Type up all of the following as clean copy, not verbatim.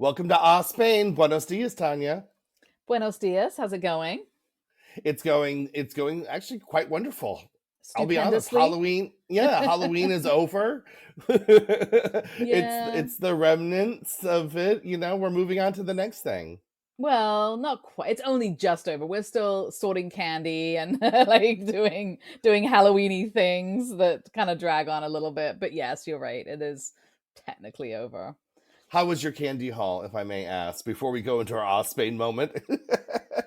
Welcome to Spain. Buenos dias, Tanya. Buenos dias. How's it going? It's going actually quite wonderful. I'll be honest. Stupendously. Halloween is over. it's Yeah. it's the remnants of it. We're moving on to the next thing. Well, not quite. It's only just over. We're still sorting candy and like doing Halloweeny things that kind of drag on a little bit. But yes, you're right. It is technically over. How was your candy haul, if I may ask, before we go into our Spain moment?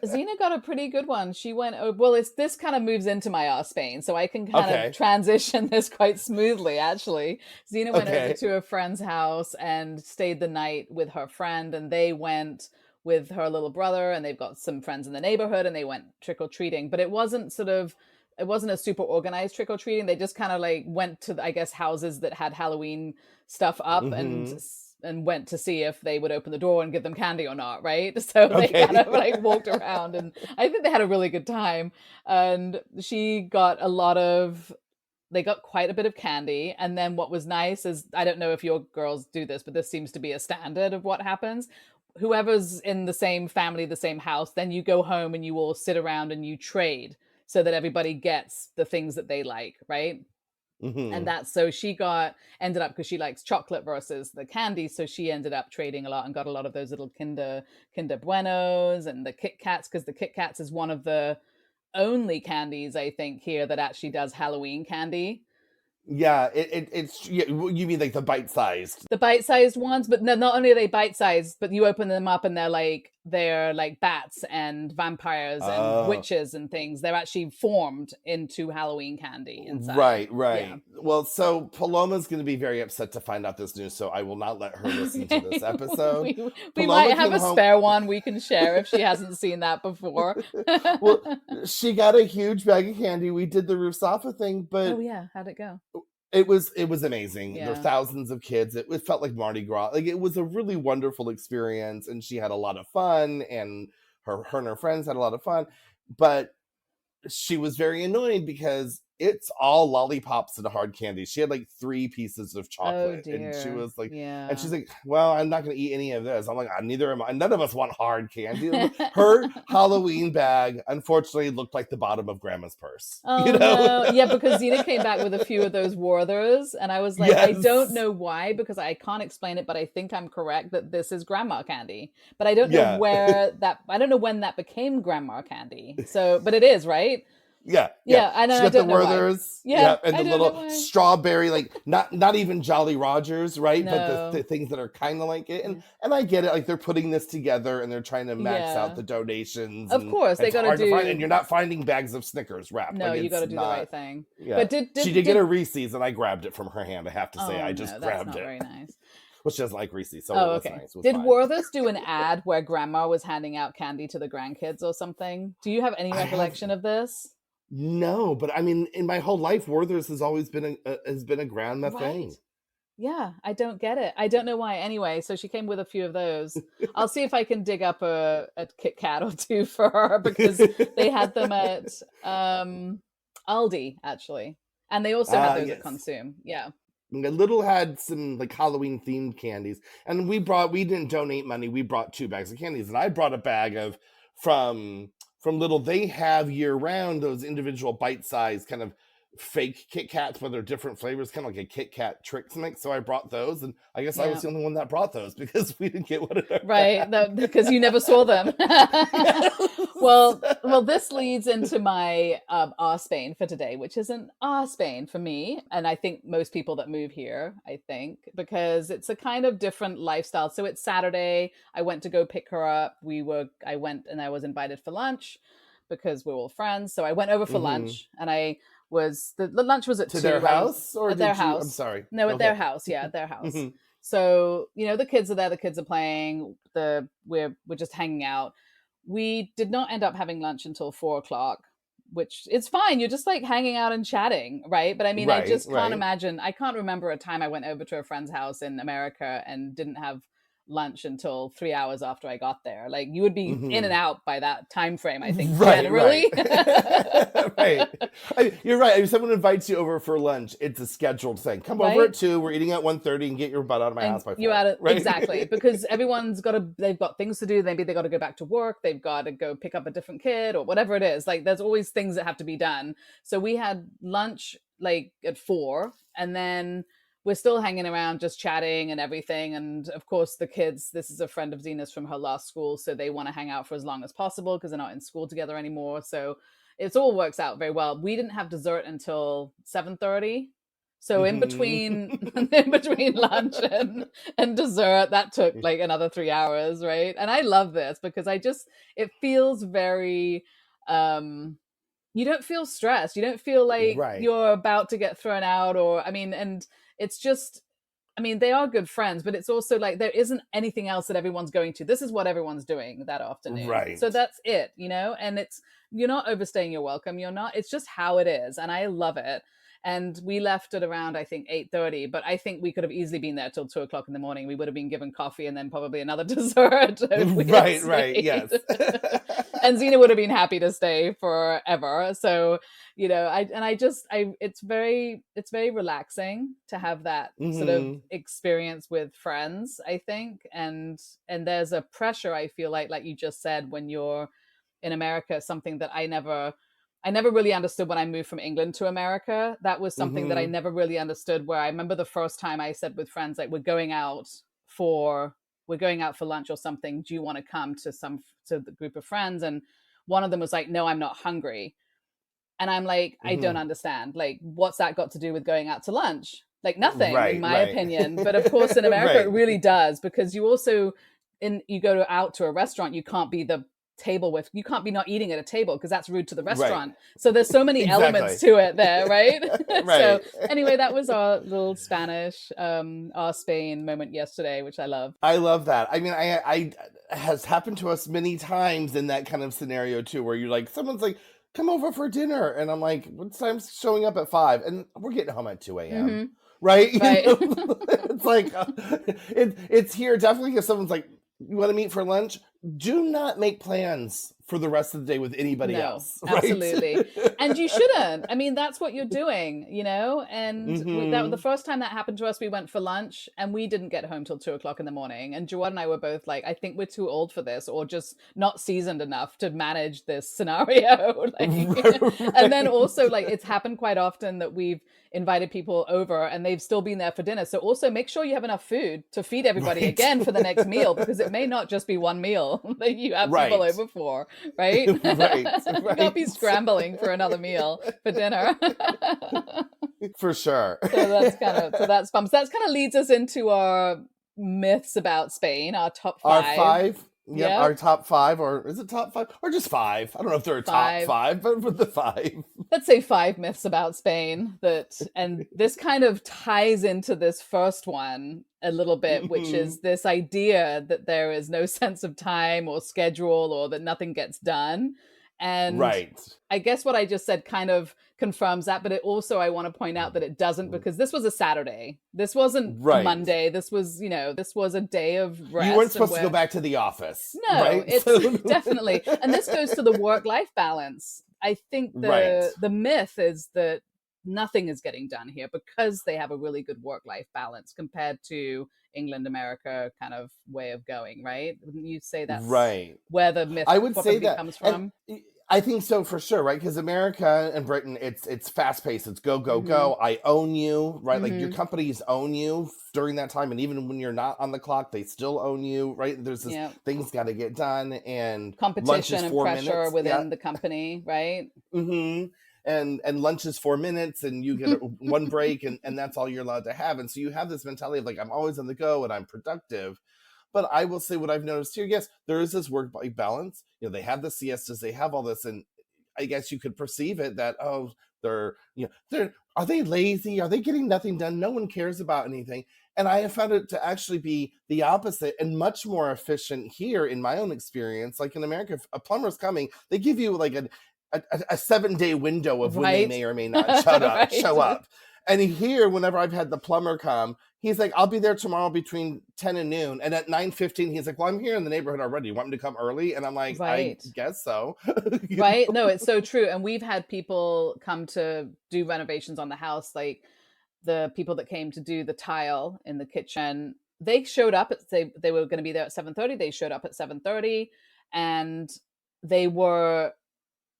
Zena got a pretty good one. She went, oh, well, it's this kind of moves into my Spain, so I can kind of Okay. transition this quite smoothly, actually. Zena went over Okay. to a friend's house and stayed the night with her friend, and they went with her little brother, and they've got some friends in the neighborhood, and they went trick or treating. But it wasn't a super organized trick or treating. They just kind of like went to, I guess, houses that had Halloween stuff up Mm-hmm. and went to see if they would open the door and give them candy or not, right? So they kind Okay. of like walked around, and I think they had a really good time. And she got a lot of they got quite a bit of candy. And then what was nice is, I don't know if your girls do this, but this seems to be a standard of what happens. Whoever's in the same family, the same house, then you go home and you all sit around and you trade so that everybody gets the things that they like, right? And Mm-hmm. that's so she got ended up, because she likes chocolate versus the candy, so she ended up trading a lot and got a lot of those little Kinder Buenos and the Kit Kats, because the Kit Kats is one of the only candies I think here that actually does Halloween candy. Yeah, you mean like the bite-sized. The bite-sized ones, but no, not only are they bite-sized, but you open them up and they're like bats and vampires and Oh. witches and things. They're actually formed into Halloween candy inside. Right, Yeah. right. Well, so Paloma's going to be very upset to find out this news, so I will not let her listen to this Okay. episode. We Paloma might have came a home. spare one we can share if she hasn't seen that before. Well, she got a huge bag of candy. We did the Rusafa thing, Oh but yeah, how'd it go? it was amazing. There were Yeah. thousands of kids. It felt like Mardi Gras. Like it was a really wonderful experience, and she had a lot of fun, and her and her friends had a lot of fun. But she was very annoyed because it's all lollipops and hard candy. She had like three pieces of Oh chocolate, and she dear. was like, and Yeah. she's like, "Well, I'm not going to eat any of this." I'm like, "Neither am I. None of us want hard candy." Her Halloween bag, unfortunately, looked like the bottom of Grandma's purse. You Oh know? no. Yeah, because Zena came back with a few of those Werthers, and I was like, I don't Yes. know why, because I can't explain it, but I think I'm correct that this is grandma candy. But I don't know Yeah. where that I don't know when that became grandma candy. So, but it is, right? Yeah, yeah. Yeah, and She I got the don't know why. Werthers, Yeah, yeah, and I the don't know little why. strawberry, like not even Jolly Rogers, right? But the No. things that are kind of like it, and Yeah. and I get it. Like they're putting this together and they're trying to max out Yeah. the donations, Of and course, they it's got to hard to find. And do. you're not finding bags of Snickers wrapped. No, Like you got it's to do the not. right thing. Yeah, But did she did did get a did Reese's, and I grabbed it from her hand. I have to say, Oh I just no, that's grabbed not it. very nice. Well, she doesn't like Reese's, so it Oh, was okay. nice. It was Did fine. Werther's do an ad where grandma was handing out candy to the grandkids or something? Do you have any I have recollection of this? no, but I mean, in my whole life, Werther's has always been a grandma Right. thing. Yeah, I don't get it. I don't know why. Anyway, so she came with a few of those. I'll see if I can dig up a Kit Kat or two for her, because they had them at Aldi actually, and they also had Ah, those at yes. Consume. Yeah. Little had some like Halloween themed candies, and we didn't donate money. We brought two bags of candies, and I brought a bag of from from Little. They have year round those individual bite sized kind of fake Kit Kats, but they're different flavors, kind of like a Kit Kat Trix mix. So I brought those, and I guess I was Yeah. the only one that brought those because we didn't get one in our Right, bag. because you never saw them. Yes. Well, this leads into my Spain for today, which isn't Spain for me, and I think most people that move here, I think, because it's a kind of different lifestyle. So it's Saturday. I went to go pick her up. I went and I was invited for lunch because we're all friends. So I went over for Hmm. lunch, and the lunch was at To their 2. I was house, or at their did you? I'm house. sorry. No, at their Okay. house. Yeah, at their house. Hmm. So, the kids are there, the kids are playing, we're just hanging out. We did not end up having lunch until 4 o'clock, which is fine. You're just like hanging out and chatting, right? But I mean, Right, right. I can't remember a time I went over to a friend's house in America and didn't have lunch until 3 hours after I got there. Like you would be in and Mhm. out by that time frame, I think, Right, right. generally. Right. You're right. If someone invites you over for lunch, it's a scheduled thing. Come over at Right? 2, we're eating at 1:30, and get your butt out of my And house by you 4, add it right? exactly because they've got things to do. Maybe they got to go back to work. They've got to go pick up a different kid or whatever it is. Like there's always things that have to be done. So we had lunch like at 4, and then we're still hanging around, just chatting and everything. And of course, the kids. This is a friend of Zena's from her last school, so they want to hang out for as long as possible because they're not in school together anymore. So it all works out very well. We didn't have dessert until 7:30, so in between Mhm. in between lunch and dessert, that took like another 3 hours, right? And I love this because it feels very you don't feel stressed. You don't feel like Right. you're about to get thrown out or I mean, and it's just I mean, they are good friends, but it's also like there isn't anything else that everyone's going to. This is what everyone's doing that afternoon. So Right. that's it, and you're not overstaying your welcome. You're not, it's just how it is. And I love it. And we left at around, I think, 8:30, but I think we could have easily been there till 2 o'clock in the morning. We would have been given coffee and then probably another dessert if we had Right, right. stayed. Yes. And Zena would have been happy to stay forever. So it's very relaxing to have that sort of Mhm. experience with friends, I think. And there's a pressure, I feel like you just said, when you're in America, something that I never really understood when I moved from England to America. That was something that I Mhm. never really understood, where I remember the first time I said with friends, like, we're going out for lunch or something. Do you want to come to the group of friends? And one of them was like, no, I'm not hungry. And I'm like, I don't Mhm. understand. Like, what's that got to do with going out to lunch? Like nothing, in Right, my right. opinion. But of course, in America, it Right. really does, because you go out to a restaurant, you can't be not eating at a table because that's rude to the Right. restaurant. So there's so many elements Exactly. to it there, right? So Right. anyway, that was our little our Spain moment yesterday, which I love. I love that. I mean, I has happened to us many times in that kind of scenario too, where you're like, someone's like, "Come over for dinner," and I'm like, "What time's showing up at 5?" And we're getting home at 2 a.m. Hmm. Right? Right. It's like it's here definitely. If someone's like, "You want to meet for lunch?" Do not make plans for the rest of the day with anybody No, else, right? absolutely. And you shouldn't. I mean, that's what you're doing. And the Hmm. first time that happened to us, we went for lunch and we didn't get home till 2 o'clock in the morning. And Joanne and I were both like, I think we're too old for this, or just not seasoned enough to manage this scenario. And then Right. also, like, it's happened quite often that we've invited people over and they've still been there for dinner. So also make sure you have enough food to feed everybody Right. again for the next meal, because it may not just be one meal that you have people Right. over for, right? Right. You can't Right. be scrambling for another meal for dinner. For sure. So that's fun. So that kind of leads us into our myths about Spain, our top Our five. 5, yep, our Yep, top 5, or is it top 5? Or just 5? I don't know if they're a top five. 5, but with the 5. Let's say five myths about Spain and this kind of ties into this first one a little bit, which Mhm. is this idea that there is no sense of time or schedule, or that nothing gets done. And Right. I guess what I just said kind of confirms that, but it also, I want to point out that it doesn't, because this was a Saturday. This wasn't a Right. Monday. This was a day of You weren't rest, and supposed to go where back to the office, no, right? it's So definitely, and this goes to the work-life balance. I think Right. the myth is that nothing is getting done here because they have a really good work-life balance compared to England, America kind of way of going, right? Wouldn't you say that's Right. where the myth I would say probably that, comes and from? I think so for sure, right? Because America and Britain, it's fast paced. It's go go Mm-hmm. go. I own you, right? Like your Mm-hmm. companies own you during that time, and even when you're not on the clock, they still own you, right? There's this Yeah. things got to get done, and lunch is Competition and 4 minutes. pressure Yeah. within the company, right? Hmm. And lunch is 4 minutes, and you get one break, and that's all you're allowed to have. And so you have this mentality of like, I'm always on the go and I'm productive. But I will say what I've noticed here. Yes, there is this work-life balance. They have the siestas, they have all this, and I guess you could perceive it that, oh, they're are they lazy? Are they getting nothing done? No one cares about anything. And I have found it to actually be the opposite and much more efficient here in my own experience. Like in America, if a plumber's coming, they give you like a 7-day window of when they Right. may or may not show Right. up. And here, whenever I've had the plumber come, he's like, I'll be there tomorrow between 10 and noon. And at 9:15, he's like, well, I'm here in the neighborhood already. You want me to come early? And I'm like, I Right. guess so. You Right. know? No, it's so true. And we've had people come to do renovations on the house, like the people that came to do the tile in the kitchen. They showed up at they were going to be there at 7:30. They showed up at 7:30 and they were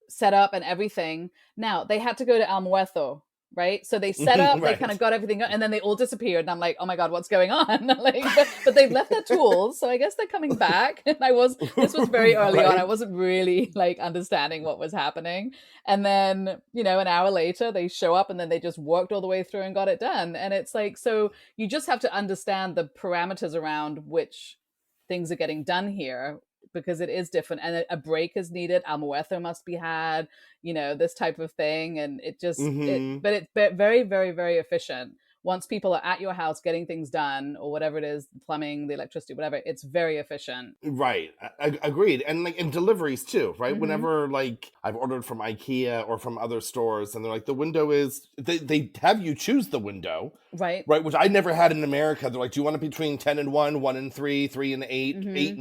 set up and everything. Now they had to go to Almuerzo, right? So they set up, they kind of Right. got everything, and then they all disappeared. And I'm like, oh my god, what's going on? Like, but they've left their tools, so I guess they're coming back. And this was very early on. I Right. wasn't really like understanding what was happening. And then an hour later, they show up, and then they just worked all the way through and got it done. And it's like, so you just have to understand the parameters around which things are getting done here because it is different and a break is needed. Almuerzo must be had, this type of thing. And it just, Hmm. but it's very, very, very efficient. Once people are at your house getting things done or whatever it is, the plumbing, the electricity, whatever, it's very efficient. Right. Agreed. And like in deliveries too, right? Mm-hmm. Whenever like I've ordered from IKEA or from other stores and they're like, the window is, they have you choose the window, Right. right? Which I never had in America. They're like, do you want it between 10 and 1, 1 and 3, 3 and 8, Mm-hmm. 8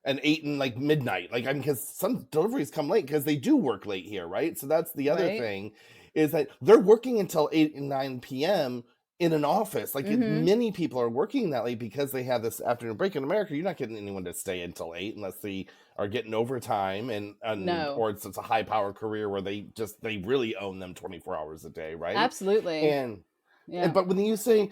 and 8 and like midnight? Like, I mean, because some deliveries come late because they do work late here, right? So that's the other Right. thing is that they're working until 8 and 9 p.m. in an office. Like Mm-hmm. many people are working that late because they have this afternoon break. In America, you're not getting anyone to stay until 8 unless they are getting overtime and No, or it's a high power career where they really own them 24 hours a day, right? absolutely. And Yeah. but when you say,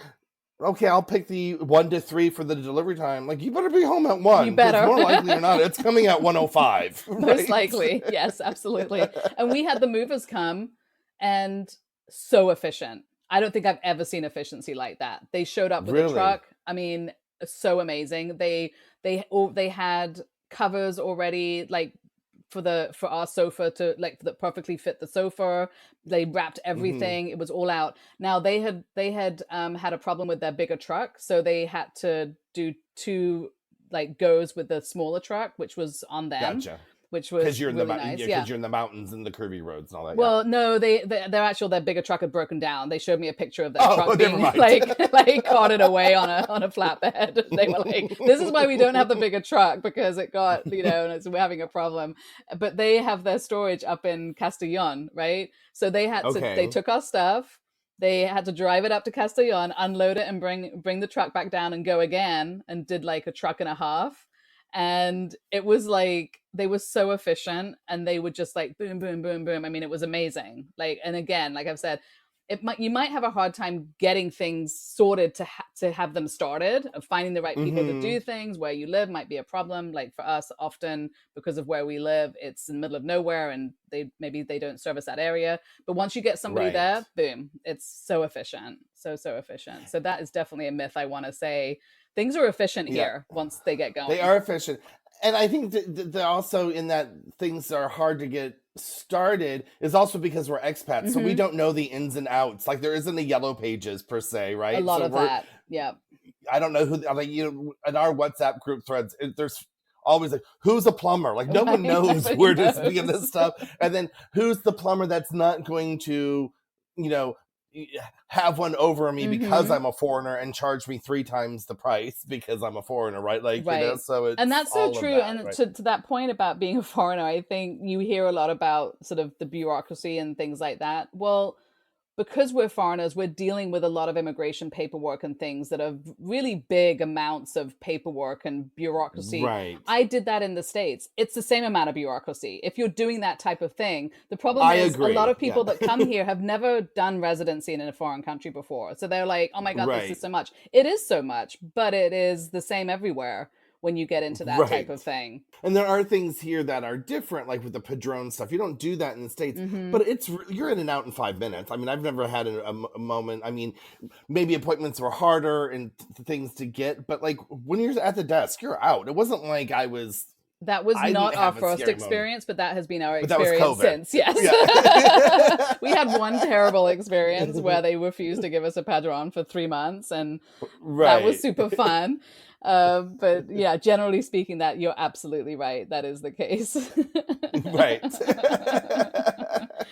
okay, I'll pick the 1 to 3 for the delivery time, like you better be home at You 1 because better. more likely or not, it's coming at 1:05, Most right? likely. Yes, absolutely. And we had the movers come and so efficient. I don't think I've ever seen efficiency like that. They showed up with a Really? truck. I mean, so amazing. They had covers already like for our sofa to like that perfectly fit the sofa. They wrapped Hmm. everything. It was all out. Now they had had a problem with their bigger truck, so they had to do two like goes with the smaller truck, which was on them, Gotcha. which Because was you're in really nice. Yeah. because you're in the mountains and the curvy roads and all that. Yeah. Well, no, their bigger truck had broken down. They showed me a picture of their Oh, truck never being mind. like carted away on a flatbed. They were like, "This is why we don't have the bigger truck because it got and we're having a problem." But they have their storage up in Castellon, right? So they Okay. took our stuff. They had to drive it up to Castellon, unload it, and bring the truck back down and go again, and did like a truck and a half. And it was like they were so efficient and they would just like boom boom boom boom. I mean, it was amazing. Like, and again, like I've said, you might have a hard time getting things sorted to have them started. Of finding the right people to Hmm. do things where you live might be a problem. Like for us, often because of where we live, it's in the middle of nowhere and they don't service that area. But once you get somebody Right. there, boom, it's so efficient, so efficient. So that is definitely a myth. I want to say things are efficient Yeah. here once they get They going. are efficient. And I think that they're also in that things are hard to get started is also because we're expats. So we Mm-hmm. don't know the ins and outs. Like there isn't a yellow pages per se, A right? lot So of that. Yeah. I don't know who, like, in our WhatsApp group threads, there's always like, who's a plumber? Like no one Right. knows Nobody where to begin knows. this stuff. And then who's the plumber that's not going to, you know, have one over me because Mm-hmm. I'm a foreigner and charge me 3 times the price because I'm a foreigner, right? Like, Right. so And it's that's so all of true. that, And right? to that point about being a foreigner, I think you hear a lot about sort of the bureaucracy and things like that. Well, because we're foreigners, we're dealing with a lot of immigration paperwork and things that are really big amounts of paperwork and bureaucracy. Right. I did that in the States. It's the same amount of bureaucracy. If you're doing that type of thing, the problem I is a lot agree. of Yeah. people that come here have never done residency in a foreign country before. So they're like, oh my God, this is Right. so much. It is so much, but it is the same everywhere when you get into that type Right. of thing. And there are things here that are different, like with the Padron stuff. You don't do that in the States, Mm-hmm. but you're in and out in 5 minutes. I mean, I've never had a moment. I mean, maybe appointments were harder and things to get, but like when you're at the desk, you're out. It wasn't like That was I didn't not our have a first scary moment, experience, but that has been our but that was experience COVID. since. Yes. Yeah. We had one terrible experience where they refused to give us a padron for 3 months, and that was Right. super fun. But yeah, generally speaking, that you're absolutely right. That is the case. Right.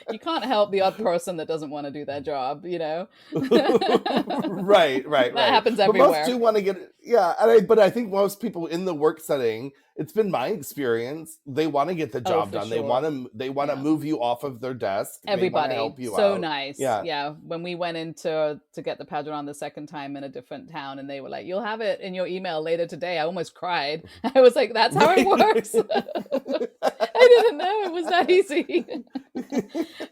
You can't help the odd person that doesn't want to do their job, you know? Right, right, That right. happens But most everywhere. do want to get, yeah. But I think most people in the work setting, it's been my experience, they want to get the Oh, job for done. sure. They want to Yeah. move you off of their desk. They want to Everybody help you so out. nice. Yeah. Yeah, when we went into to get the padron the second time in a different town, and they were like, you'll have it in your email later today, I almost cried. I was like, that's how it works. I didn't know it was that easy.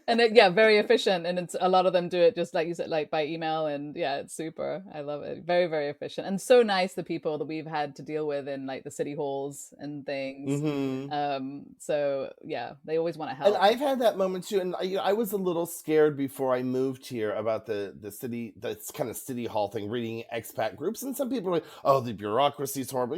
And yeah, very efficient, and it's a lot of them do it just like you said, like by email, and yeah, it's super. I love it. Very, very efficient, and so nice, the people that we've had to deal with in like the city halls and things. Hmm. So yeah, they always want to And help. I've had that moment too. And I was a little scared before I moved here about the city, this kind of city hall thing, reading expat groups. And some people are like, oh, the bureaucracy is horrible.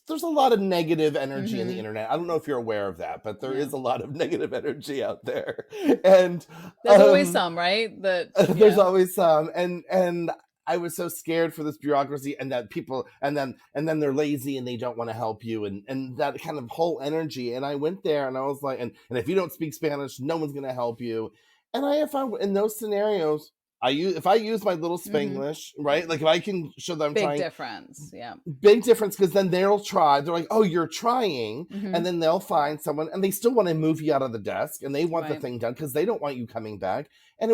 There's a lot of negative energy in the Hmm. internet. I don't know if you're aware of that, but there Yeah. is a lot of negative energy out there. And There's always um, some, right? That there's yeah. always some. And I was so scared for this bureaucracy, and that people, and then they're lazy and they don't want to help you, and that kind of whole energy. And I went there and I was like, and if you don't speak Spanish, no one's going to help you. And I have found in those scenarios, if I use my little Hmm. Spanglish, right, like if I can show that I'm Big trying, difference. Yeah. big difference, because then they'll try. They're like, oh, you're trying. Hmm. And then they'll find someone, and they still want to move you out of the desk, and they want the Right. thing done because they don't want you coming back. And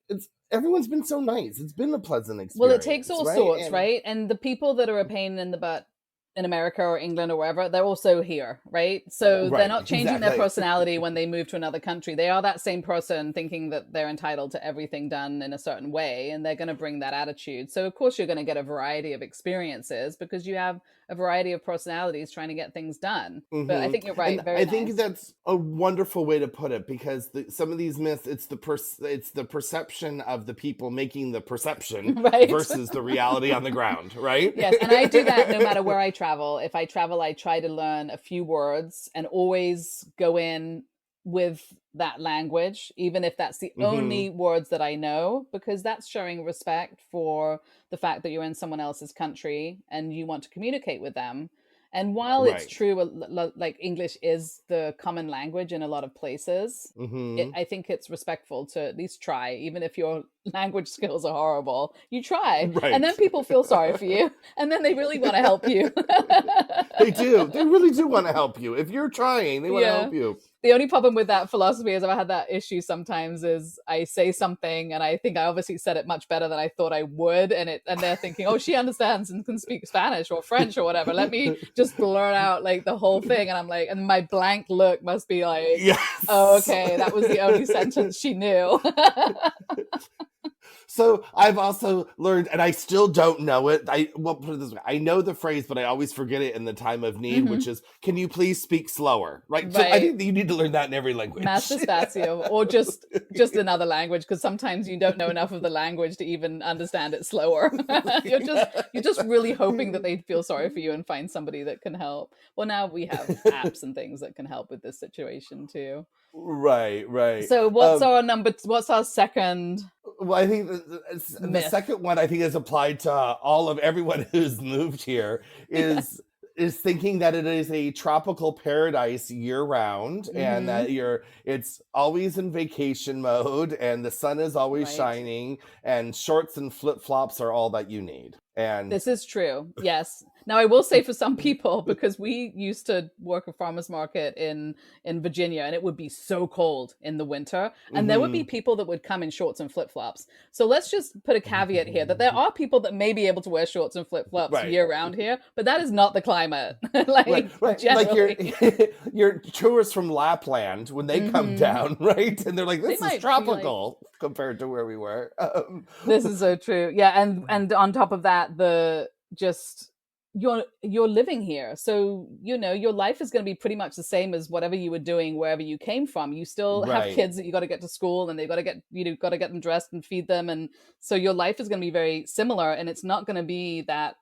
it's everyone's been so nice. It's been a pleasant Well, it takes experience, all right? sorts, And right? And the people that are a pain in the butt in America or England or wherever, they're also here, right? So they're right, not changing their exactly. personality when they move to another country. They are that same person thinking that they're entitled to everything done in a certain way, and they're going to bring that attitude. So, of course, you're going to get a variety of experiences because you have a variety of personalities trying to get things done. But I Hmm. think you're And right. Very I think nice. that's a wonderful way to put it, because some of these myths, it's the perception of the people making the perception Right. versus the reality on the ground, right? Yes, and I do that no matter where I travel. If I travel, I try to learn a few words and always go in with that language, even if that's the Hmm. only words that I know, because that's showing respect for the fact that you're in someone else's country and you want to communicate with them. And while it's Right. true, like English is the common language in a lot of places, Hmm. I think it's respectful to at least try, even if your language skills are horrible. You try, and then Right. people feel sorry for you, and then they really want to help you. They do. They really do want to help you. If you're trying, they want to Yeah. help you. The only problem with that philosophy is I've had that issue sometimes is I say something and I think I obviously said it much better than I thought I would, and they're thinking, oh, she understands and can speak Spanish or French or whatever. Let me just blurt out like the whole thing. And I'm like, and my blank look must be like, oh, Yes. okay, that was the only sentence she knew. So I've also learned, and I still don't know it. Well, put it this way: I know the phrase, but I always forget it in the time of need, which Hmm. is, "Can you please speak slower?" Right. So I Right. think that you need to learn that in every Más language. despacio, or just another language, because sometimes you don't know enough of the language to even understand it slower. You're just really hoping that they feel sorry for you and find somebody that can help. Well, now we have apps and things that can help with this situation too. Right. Right. So what's our second Well, I think the myth? second one, I think, is applied to all of everyone who's moved here, Yeah. is thinking that it is a tropical paradise year round, and Hmm. that it's always in vacation mode, and the sun is always Right. shining, and shorts and flip-flops are all that you need. And This is true. Yes. Now I will say for some people, because we used to work a farmers market in Virginia, and it would be so cold in the winter, and there would be mhm. people that would come in shorts and flip-flops. So let's just put a caveat here that there are people that may be able to wear shorts and flip-flops Right. year round here, but that is not the climate. Right, Like right. Like generally. your tourists from Lapland, when they come Hmm. down, right, and they're like, They "This is might be like, tropical compared to where we were." this is so true. Yeah, and on top of that, the just you're living here. So, your life is going to be pretty much the same as whatever you were doing wherever you came from. You still have Right. kids that you got to get to school, and they got to get got to get them dressed and feed them, and so your life is going to be very similar, and it's not going to be that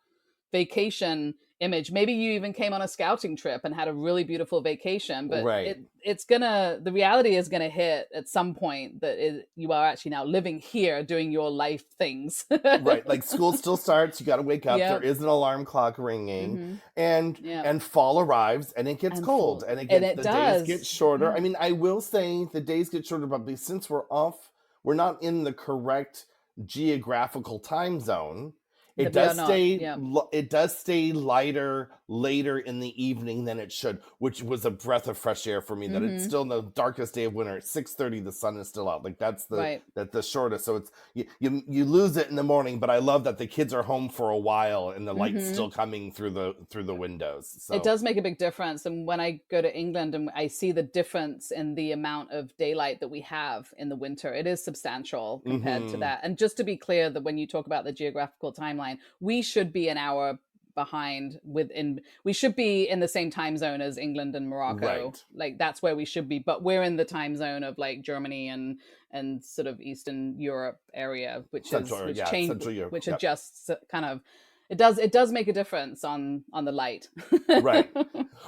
vacation image. Maybe you even came on a scouting trip and had a really beautiful vacation, but Right. the reality is gonna hit at some point that you are actually now living here doing your life things. Right, like school still starts, you got to wake up, there Yep. is an alarm clock ringing, Mm-hmm. and Yep. fall arrives and it gets And cold fall, and and it the days get does. shorter. I Yeah. mean, I will say the days get shorter, but since we're off, we're not in the correct geographical time zone. That we are not. Yeah. It does stay lighter later in the evening than it should, which was a breath of fresh air for me. That it's Mm-hmm. still the darkest day of winter at 6:30, the sun is still out. Like that's Right. the shortest. So it's you lose it in the morning, but I love that the kids are home for a while and the light's Mm-hmm. still coming through the windows. It So does make a big difference. And when I go to England and I see the difference in the amount of daylight that we have in the winter, it is substantial compared to mhm. that. And just to be clear, that when you talk about the geographical timeline, we should be an hour behind we should be in the same time zone as England and Morocco. Right. Like that's where we should be, but we're in the time zone of like Germany and sort of Eastern Europe area, Central Europe. which Yep. adjusts kind of, it does make a difference on the light. Right.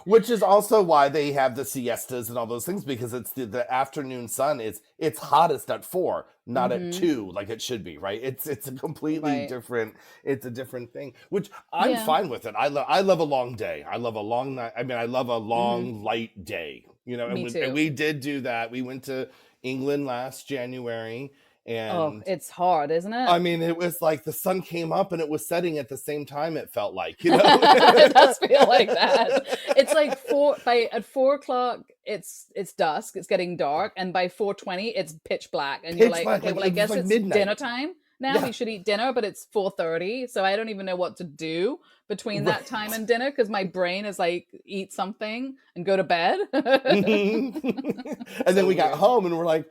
Which is also why they have the siestas and all those things, because it's the afternoon sun is it's hottest at 4, not at Hmm. 2 like it should be, right? It's a completely Right. different, it's a different thing, which I'm Yeah. fine with it. I love a long day. I love a long night. I mean, I love a Hmm. long light day, Me and too. we did do that. We went to England last January, Oh, and it's hard, isn't it? I mean, it was like the sun came up and it was setting at the same time, it felt like, It does feel like that. It's like at 4 o'clock, it's dusk, it's getting dark, and by 4:20, it's pitch black, and you're Pitch like, black, okay, like well, I it was guess like it's dinner midnight. time now. Yeah. We should eat dinner, but it's 4:30, so I don't even know what to do between that time Right. and dinner because my brain is like, eat something and go to bed. Mhm. And then So we got weird. home and we're like,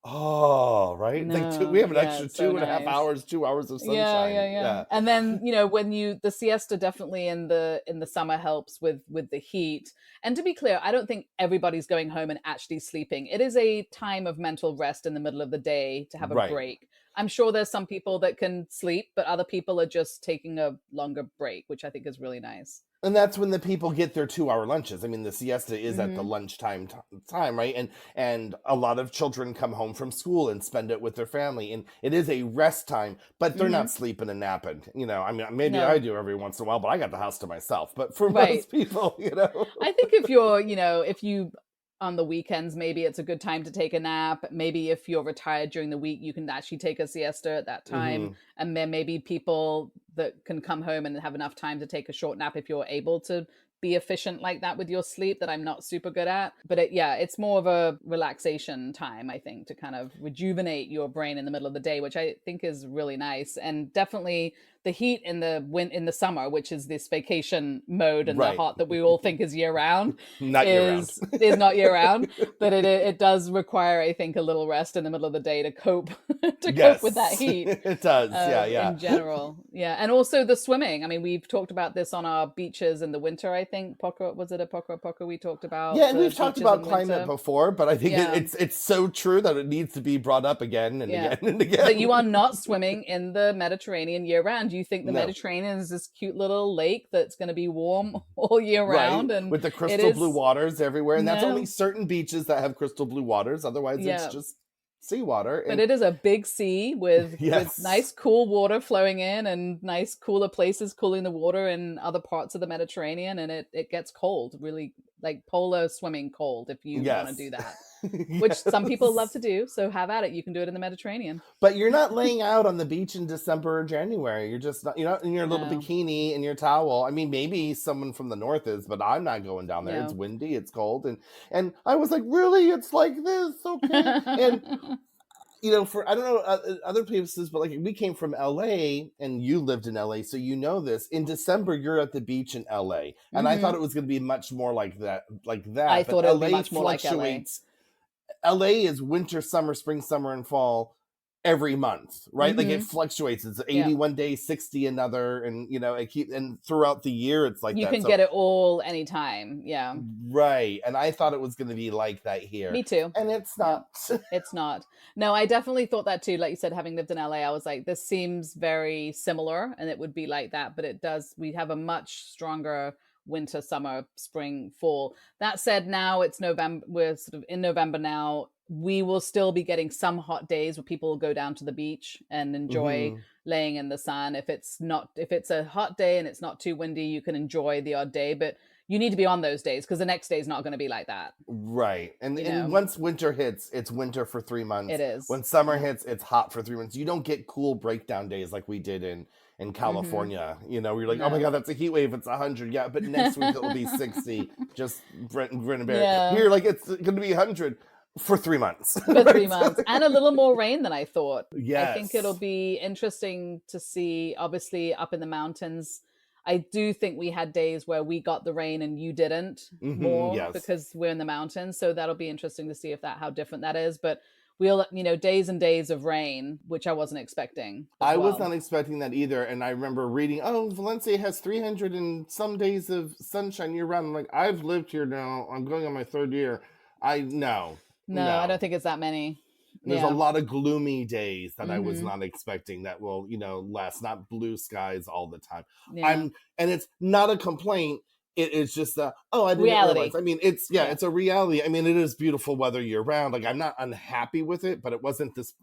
oh, right? Like we No, have an yeah, extra it's so two and a half nice. hours, 2 hours of Yeah, yeah, sunshine. yeah. Yeah. And then, when the siesta definitely in the summer helps with the heat. And to be clear, I don't think everybody's going home and actually sleeping. It is a time of mental rest in the middle of the day to have a Right. break. I'm sure there's some people that can sleep, but other people are just taking a longer break, which I think is really nice. And that's when the people get their 2 hour lunches. I mean, the siesta is at the Mhm. lunchtime time, right? And a lot of children come home from school and spend it with their family, and it is a rest time. But they're not Mhm. sleeping and napping. I mean, maybe I No. do every once in a while, but I got the house to myself. But for Right. most people, I think if you on the weekends, maybe it's a good time to take a nap. Maybe if you're retired during the week, you can actually take a siesta at that time. hmm And then maybe people that can come home and have enough time to take a short nap if you're able to be efficient like that with your sleep, that I'm not super good at. But yeah, it's more of a relaxation time, I think, to kind of rejuvenate your brain in the middle of the day, which I think is really nice. And definitely the heat in the summer, which is this vacation mode, and the right. hot that we all think is year round, Not year round. is not year round, but it does require, I think, a little rest in the middle of the day to cope to cope with that Yes, heat. it does. Yeah, yeah. In general, yeah, and also the swimming. I mean, we've talked about this on our beaches in the winter. I think Poco, was it a Poco? We talked Yeah, about and the we've talked beaches about in climate winter. before, but I think Yeah, it's so true that it needs to be brought up again and yeah. again and But you again. are not swimming in the Mediterranean year round. Do you think the No, Mediterranean is this cute little lake that's going to be warm all year right? round? And With the it crystal blue is. waters everywhere, and that's only No, certain beaches that have crystal blue waters. Otherwise, it's yeah, just seawater. but And it is a big sea with yes, nice cool water flowing in and nice cooler places cooling the water in other parts of the Mediterranean, and it gets cold, really, like polar swimming cold, if you want to yes, do that, which some people love yes. to do. So have at it. You can do it in the Mediterranean. But you're not laying out on the beach in December or January. You're just not. You're not in your little No, bikini and your towel. I mean, maybe someone from the north is, but I'm not going down there. It's no. windy. It's cold, and I was like, really? It's like this, okay? And for I don't know other places, but like we came from LA and you lived in LA, so you know this. In December, you're at the beach in LA, and I thought Hmm. it was going to be much more like that, I But thought it would be LA much more like LA. fluctuates. LA is winter, summer, spring, summer, and fall. every month, right? Like it Mm-hmm. fluctuates. It's Yeah. 80 one day, 60 another, and and throughout the year it's like You that. can So get it all anytime. Yeah. right, and I thought it was going to be like that here, Me too. and it's Yeah. not. It's not. No, I definitely thought that too. Like you said, having lived in LA, I was like, this seems very similar and it would be like that, but it does, we have a much stronger winter, summer, spring, fall. That said, now it's November, we're sort of in November now. We will still be getting some hot days where people will go down to the beach and enjoy Hmm. laying in the sun. If it's a hot day and it's not too windy, you can enjoy the odd day, but you need to be on those days because the next day is not going to be like that. Right. And You and know, once winter hits, it's winter for 3 months. it is. When summer Yeah. hits, it's hot for 3 months. You don't get cool breakdown days like we did in Mm-hmm. California. You're like, oh my No. God, that's a heat wave. It's 100. Yeah, but next week it'll be 60. Just grin and bear it. Yeah. Here, like it's going to be 100 for 3 months. For three Right? months and a little more rain than I thought. I think it'll Yes. be interesting to see, obviously, up in the mountains. I do think we had days where we got the rain and you didn't more Yes. because we're in the mountains. So that'll be interesting to see if how different that is. But we'll, days and days of rain, which I wasn't expecting as I was well. not expecting that either. And I remember reading, oh, Valencia has 300 and some days of sunshine year round. I'm like, I've lived here now. I'm going on my third year. No, No, I don't no. think it's that many. There's a Yeah. lot of gloomy days that I was Mm-hmm. not expecting that will, last, not blue skies all the time. Yeah. And it's not a complaint. It is just oh, I didn't realize. Reality. I mean, it's, yeah, Yeah. it's a reality. I mean, it is beautiful weather year round. Like, I'm not unhappy with it, but it wasn't this.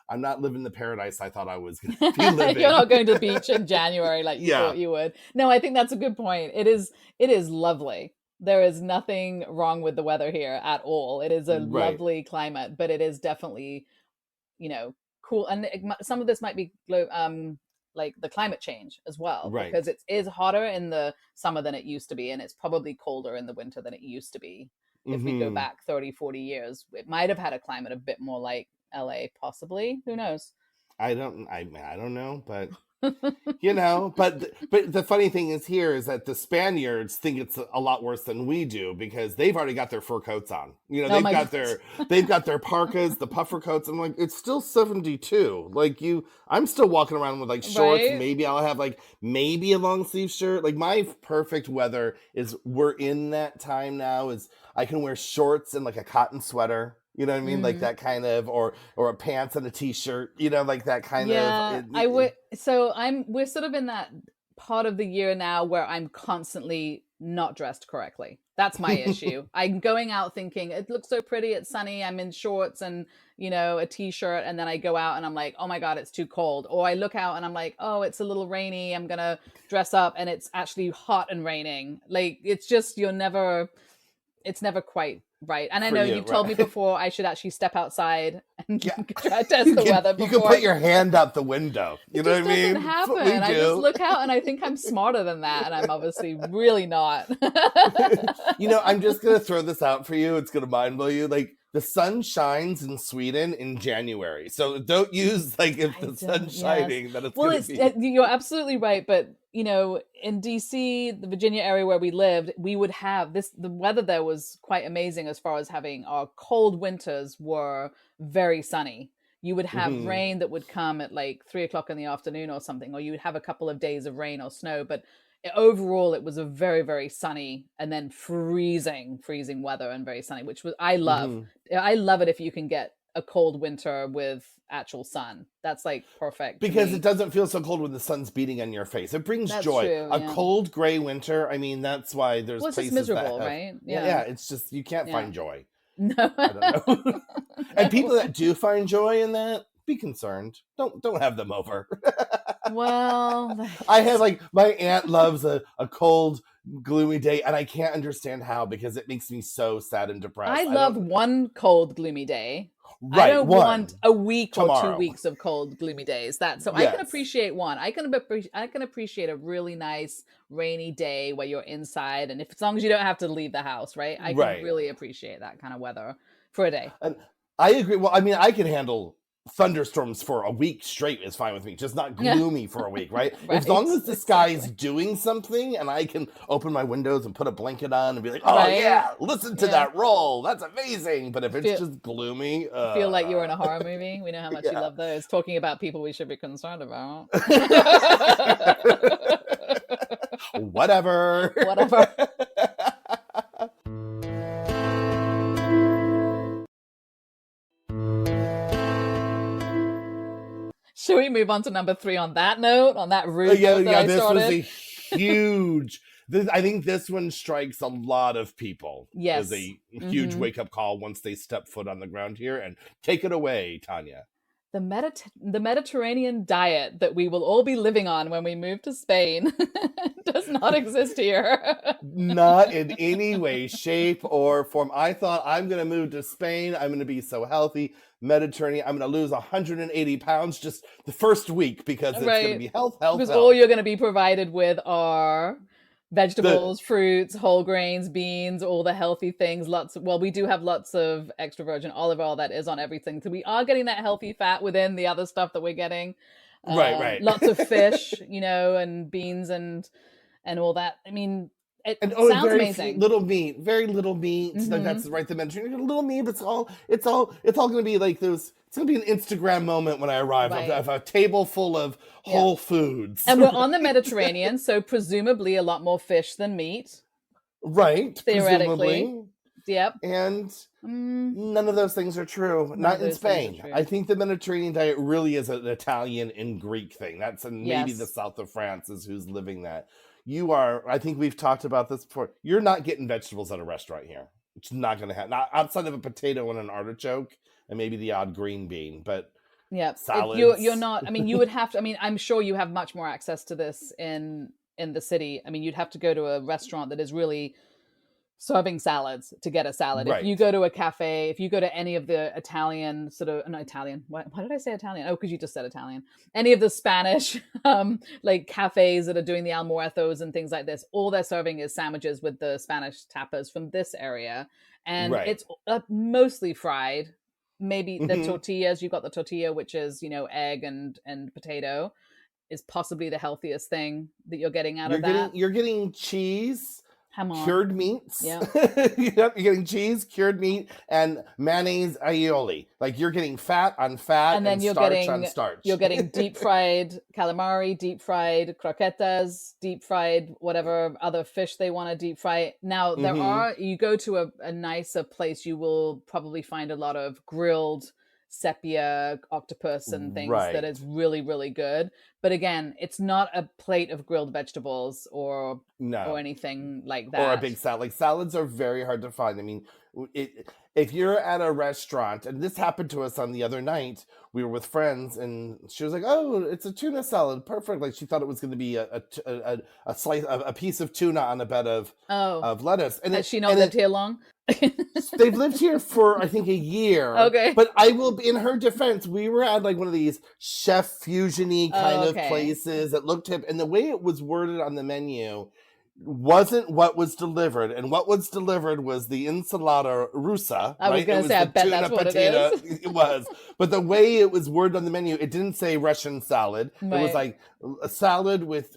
I'm not living the paradise I thought I was going to be You're living. not going to the beach in January like you Yeah, thought you would. No, I think that's a good point. It is lovely. There is nothing wrong with the weather here at all. It is a right. lovely climate, but it is definitely, cool. And some of this might be like the climate change as well, Right. because it is hotter in the summer than it used to be, and it's probably colder in the winter than it used to be. If we go Hmm. back 30, 40 years, it might have had a climate a bit more like LA, possibly. Who knows? I don't know, but but the funny thing is here is that the Spaniards think it's a lot worse than we do because they've already got their fur coats on. Oh They've my got god. their parkas, the puffer coats. I'm like, it's still 72. Like I'm still walking around with like shorts. Right? Maybe I'll have like maybe a long sleeve shirt. Like my perfect weather is we're in that time now is I can wear shorts and like a cotton sweater. You know what I mean? Like Mm. that kind of, or a pants and a t-shirt, like that kind of. Yeah, I would. So we're sort of in that part of the year now where I'm constantly not dressed correctly. That's my issue. I'm going out thinking it looks so pretty, it's sunny, I'm in shorts and, a t-shirt, and then I go out and I'm like, oh my God, it's too cold. Or I look out and I'm like, oh, it's a little rainy, I'm gonna dress up, and it's actually hot and raining. Like it's never quite right. And I For know you, you've told me right? before I should actually step outside and Yeah. try to test the weather You can before put I. your hand out the window. You It know what just I doesn't mean? That's what we happen. I just do. look out and I think I'm smarter than that, and I'm obviously really not. I'm just gonna throw this out for you. It's gonna mind blow you. Like the sun shines in Sweden in January, so don't use like if I the sun's don't. Yes. shining that it's Well, gonna it's be you're absolutely right, but in DC, the Virginia area where we lived, we would have this. The weather there was quite amazing as far as having our cold winters were very sunny. You would have Mhm. rain that would come at like 3 o'clock in the afternoon or something, or you would have a couple of days of rain or snow. But overall, it was a very, very sunny and then freezing weather and very sunny, which was I love. Mhm. I love it if you can get a cold winter with actual sun. That's like perfect to Because it me. doesn't feel so cold when the sun's beating on your face. It brings That's joy. true. A Yeah. cold gray winter. I mean, that's why there's Well, it's just places that miserable, have. right? Yeah, Yeah. yeah. It's just you can't Yeah. find joy. No. I don't know. And No. people that do find joy in that, be concerned. Don't have them over. Well, I have like my aunt loves a cold, gloomy day, and I can't understand how because it makes me so sad and I depressed. I love don't. one cold, gloomy day. I Right, don't want one a week or two tomorrow. weeks of cold, gloomy days. So I can Yes. appreciate one. I can appreciate a really nice rainy day where you're inside, and if as long as you don't have to leave the house, right? I can Right. really appreciate that kind of weather for a day. And I agree. Well, I mean, I can handle thunderstorms for a week straight is fine with me, just not Yeah. gloomy for a week, right? Right. As long as the sky's Exactly. doing something and I can open my windows and put a blanket on and be like, oh Right. yeah, listen to Yeah. that roll, that's amazing. But if it's Feel just gloomy, feel like you're in a horror movie. We know how much you yeah. love those. Talking about people we should be concerned about. Whatever. Whatever. Should we move on to number 3 on that note, on that rude Yeah, note that yeah, I this was started? a huge. I think this one strikes a lot of people as Yes. a huge Hmm. wake up call once they step foot on the ground here. And take it away, Tanya. The Mediterranean diet that we will all be living on when we move to Spain does not exist here. Not in any way, shape, or form. I thought I'm going to move to Spain. I'm going to be so healthy. Mediterranean. I'm going to lose 180 pounds just the first week because it's going to Right. be health, health, Because all health. you're going to be provided with are The vegetables, fruits, whole grains, beans, all the healthy things. Well, we do have lots of extra virgin olive oil that is on everything. So we are getting that healthy fat within the other stuff that we're getting. right, right. Lots of fish, and beans and all that. I mean, it And sounds very few, amazing. little meat, very little meat. Like Hmm. that's right. The Mediterranean, little meat. But it's all going to be like those. It's going to be an Instagram moment when I arrive Right. of a table full of Yeah. whole foods. And we're on the Mediterranean, so presumably a lot more fish than meat, Right, theoretically. presumably. Yep. And Mm, none of those things are true. none of Not in those things are Spain. I true. think the Mediterranean diet really is an Italian and Greek thing. That's and maybe the Yes. south of France is who's living that. You are. I think we've talked about this before. You're not getting vegetables at a restaurant here. It's not going to happen. Not outside of a potato and an artichoke and maybe the odd green bean, but Yeah. You're salads. not, I mean, you would have to, I mean, I'm sure you have much more access to this in the city. I mean, you'd have to go to a restaurant that is really serving salads to get a salad. If you Right. go to a cafe, if you go to any of the Italian sort of, not Italian, why did I say Italian? Oh, because you just said Italian. Any of the Spanish like cafes that are doing the almuerzos and things like this, all they're serving is sandwiches with the Spanish tapas from this area, and Right. it's mostly fried. Maybe the Hmm. tortillas, you've got the tortilla, which is egg and potato, is possibly the healthiest thing that you're getting out You're of that. getting cheese, Come on. cured meats. Yeah. Yep, you're getting cheese, cured meat, and mayonnaise aioli. Like you're getting fat on fat And then and starch on starch. you're getting deep fried calamari, deep fried croquetas, deep fried whatever other fish they want to deep fry. Now Hmm. you go to a nicer place, you will probably find a lot of grilled sepia octopus and things that Right. is really, really good. But again, it's not a plate of grilled vegetables or No. anything like Or a that. big salad. Like salads are very hard to find. I mean, if you're at a restaurant, and this happened to us on the other night, we were with friends, and she was like, "Oh, it's a tuna salad, perfect." Like she thought it was going to be a slice, a piece of tuna on a bed Oh, of lettuce, has she not lived here long? they've lived here for I think a year. Okay. But I will be in her defense, we were at like one of these chef fusiony kind Oh, of okay. places that looked hip, and the way it was worded on the menu wasn't what was delivered, and what was delivered was the ensalada russa, I was right? It gonna was say, I the bet tuna that's what it potato. is. It was, but the way it was worded on the menu, it didn't say Russian salad. It was Right. like a salad with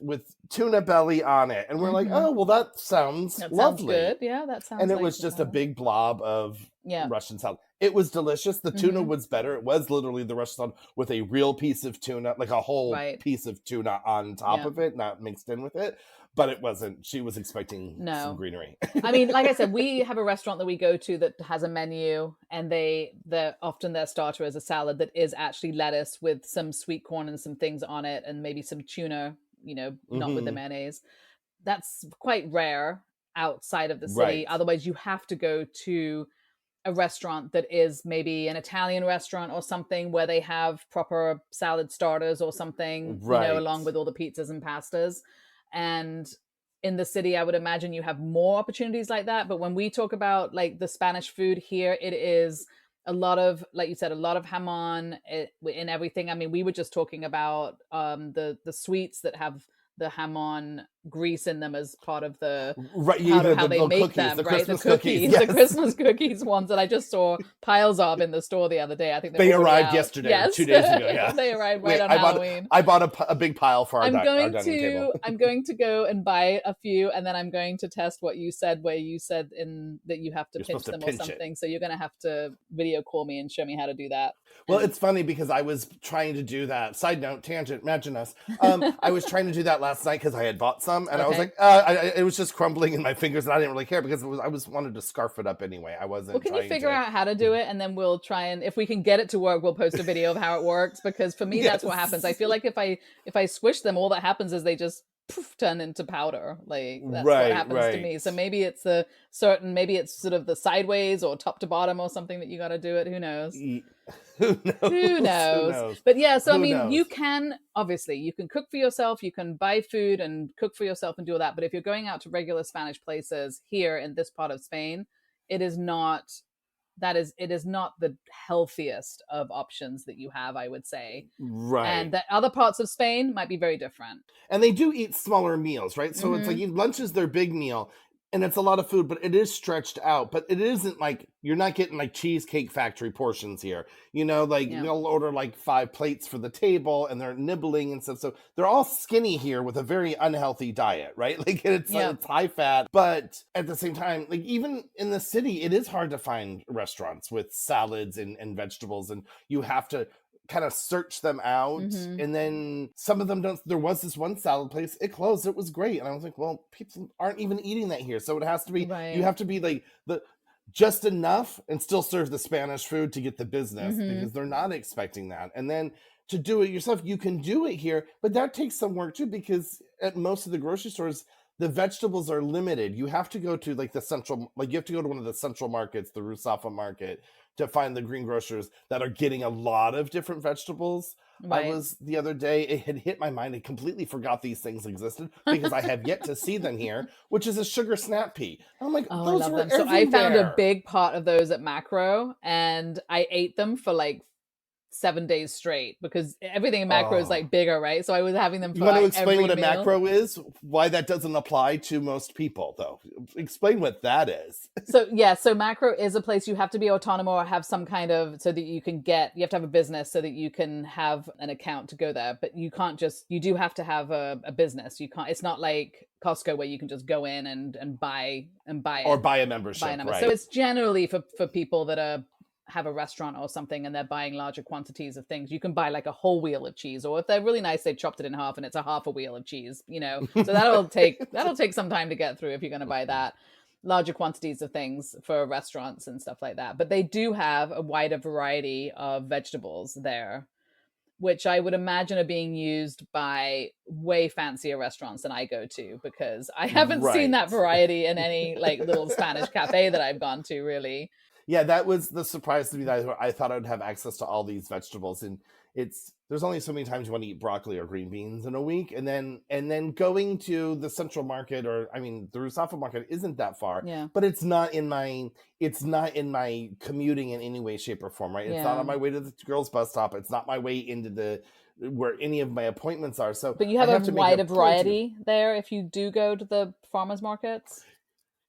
tuna belly on it, and we're like, Hmm. oh well, that sounds That sounds lovely. good. Yeah, that And sounds it like was a just a salad. big blob of Yeah. Russian salad. It was delicious. The tuna Hmm. was better. It was literally the Russian salad with a real piece of tuna, like a whole Right. piece of tuna on top Yeah. of it, not mixed in with it. But it wasn't. She was expecting some No. greenery. I mean, like I said, we have a restaurant that we go to that has a menu, and they're often their starter is a salad that is actually lettuce with some sweet corn and some things on it, and maybe some tuna. Not with the Hmm. mayonnaise. That's quite rare outside of the city. Right. Otherwise, you have to go to a restaurant that is maybe an Italian restaurant or something where they have proper salad starters or something, Right. along with all the pizzas and pastas. And in the city, I would imagine you have more opportunities like that. But when we talk about like the Spanish food here, it is a lot of, like you said, a lot of jamon in everything. I mean, we were just talking about the sweets that have the jamon grease in them as part of the Right, part of the how they little make cookies, them, the right? The Christmas cookies. cookies, the Yes, Christmas cookies ones that I just saw piles of in the store the other day. I think they're they already arrived out. yesterday or Yes, 2 days ago. Yeah, they arrived right on Halloween. I bought a big pile for our dining table. I'm going to go and buy a few, and then I'm going to test what you said, where you said in that you have to You're supposed pinch to them or pinch it. something. So you're going to have to video call me and show me how to do that. Well, And it's funny because I was trying to do that. Side note, tangent, imagine us. I was trying to do that last night because I had bought some, and I was okay. like, it was just crumbling in my fingers, and I didn't really care because I was wanted to scarf it up anyway. I Well, wasn't can you trying figure to. out how to do it, and then we'll try, and if we can get it to work, we'll post a video of how it works. Because for me, that's what happens. I Yes. feel like if I squish them, all that happens is they just poof, turn into powder. Like that's what Right, happens to right. me. So maybe it's the certain, maybe it's sort of the sideways or top to bottom or something that you got to do it. Who knows? E- Who Who knows? Who knows? knows? But yeah, so I Who mean, knows? you can obviously you can cook for yourself, you can buy food and cook for yourself and do all that. But if you're going out to regular Spanish places here in this part of Spain, it is not it is not the healthiest of options that you have, I would say. And Right. that other parts of Spain might be very different. And they do eat smaller meals, right? So it's like Mm-hmm. lunch is their big meal, and it's a lot of food, but it is stretched out. But it isn't like you're not getting like Cheesecake Factory portions here. Like Yeah. they'll order like 5 plates for the table, and they're nibbling and stuff. So they're all skinny here with a very unhealthy diet, right? Like Yeah. it's high fat, but at the same time, like even in the city, it is hard to find restaurants with salads and vegetables, and you have to kind of search them out, Mm-hmm. and then some of them don't. There was this one salad place, it closed, it was great, and I was like, well, people aren't even eating that here, so it has to be, you Right. have to be like the just enough and still serve the Spanish food to get the business, Mm-hmm. because they're not expecting that. And then to do it yourself, you can do it here, but that takes some work too, because at most of the grocery stores, the vegetables are limited. You have to go to like you have to go to one of the central markets, the Rusafa market, to find the green grocers that are getting a lot of different vegetables. I Right. was the other day, it had hit my mind. I completely forgot these things existed because I have yet to see them here, which is a sugar snap pea. I'm like, Oh, I those love were them. So I found a everywhere. big pot of those at Macro, and I ate them for like 7 days straight because everything in Macro is like Oh, bigger, right? So I was having them you for want to like explain every what a meal. macro is? Why that doesn't apply to most people, though? Explain what that is. So yeah, so Macro is a place you have to be autonomous or have some kind of so that you have to have a business so that you can have an account to go there. But you can't just you do have to have a business. You can't. It's not like Costco where you can just go in and buy Or it buy a buy a membership, number. So right? it's generally for people that are have a restaurant or something and they're buying larger quantities of things. You can buy like a whole wheel of cheese, or if they're really nice, they chopped it in half and it's a half a wheel of cheese. So that'll take some time to get through if you're going to buy that larger quantities of things for restaurants and stuff like that. But they do have a wider variety of vegetables there, which I would imagine are being used by way fancier restaurants than I go to because I haven't seen that Right. variety in any like little Spanish cafe that I've gone to really. Yeah, that was the surprise to me, that I thought I'd have access to all these vegetables, and there's only so many times you want to eat broccoli or green beans in a week, and then going to the central market, or I mean the Rusafa market isn't that far, Yeah. but it's not in my commuting in any way, shape, or form, right? It's not Yeah. on my way to the girls' bus stop. It's not my way into the where any of my appointments are. So But you I have a have to make a wider point to go. variety there if you do go to the farmers markets.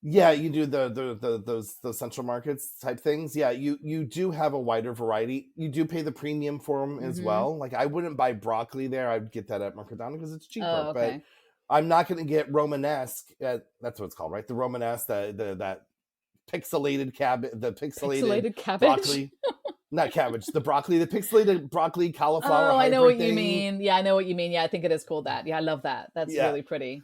Yeah, you do those central markets type things. Yeah, you do have a wider variety. You do pay the premium for them as Mm-hmm. well. Like I wouldn't buy broccoli there. I'd get that at Mercadona because it's cheaper. Oh, But okay. I'm not going to get Romanesque. That's what it's called, right? The Romanesque, that pixelated cabbage, the pixelated Pixelated cabbage. broccoli, not cabbage, the broccoli, the pixelated broccoli cauliflower Oh, I know what hybrid you thing. mean. Yeah, I know what you mean. Yeah, I think it is called that. Yeah, I love that. That's Yeah, really pretty.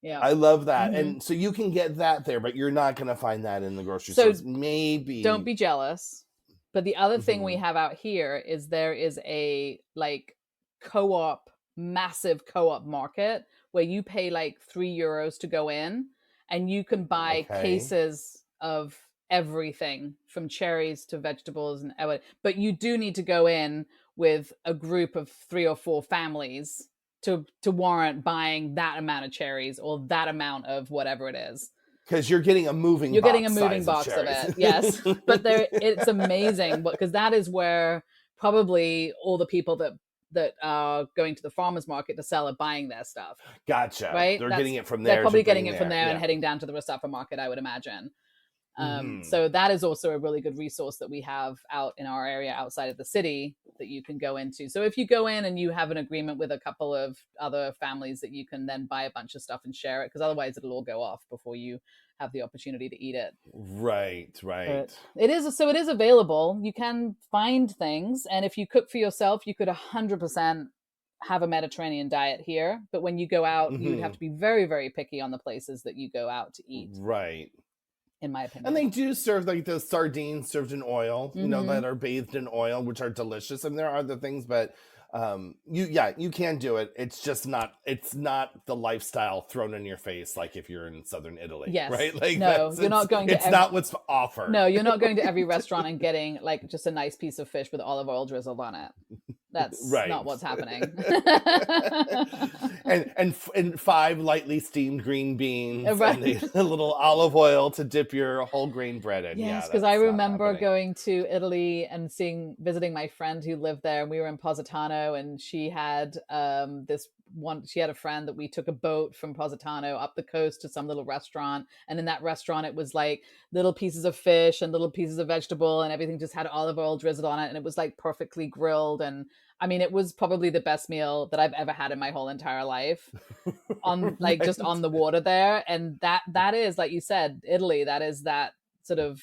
Yeah. I love that. Mm-hmm. And so you can get that there, but you're not going to find that in the grocery So stores. don't Maybe. be jealous. But the other thing we Mhm. have out here is there is a like co-op, massive co-op market where you pay like €3 to go in and you can buy Okay. cases of everything from cherries to vegetables and everything. But you do need to go in with a group of 3 or 4 families to warrant buying that amount of cherries or that amount of whatever it is. Because you're getting a moving You're getting a box moving size of box of cherries. it, yes. But there, it's amazing because that is where probably all the people that that are going to the farmers market to sell are buying their stuff, Gotcha. right? They're getting it from They're there to probably getting bring it from there. there and Yeah. heading down to the Restafa market, I would imagine. Mm-hmm. So that is also a really good resource that we have out in our area outside of the city that you can go into. So if you go in and you have an agreement with a couple of other families, that you can then buy a bunch of stuff and share it, because otherwise it'll all go off before you have the opportunity to eat it. Right. But it is available. You can find things, and if you cook for yourself, you could 100% have a Mediterranean diet here. But when you go out, you would have to be very, very picky on the places that you go out to eat. Right. In my opinion. And they do serve like those sardines served in oil, you know, that are bathed in oil, which are delicious. And there are other things, but you can do it. It's just not, it's not the lifestyle thrown in your face like if you're in southern Italy. Yes. Right? Like no, you're not going to it's not what's offered. No, you're not going to every restaurant and getting like just a nice piece of fish with olive oil drizzled on it. That's not what's happening. and 5 lightly steamed green beans right. and a little olive oil to dip your whole grain bread in. Yes, because I remember going to Italy and visiting my friend who lived there, and we were in Positano, and she had she had a friend that we took a boat from Positano up the coast to some little restaurant, and in that restaurant it was like little pieces of fish and little pieces of vegetable, and everything just had olive oil drizzled on it, and it was like perfectly grilled. And I mean, it was probably the best meal that I've ever had in my whole entire life, on like just on the water there. And that is, like you said, Italy. That is that sort of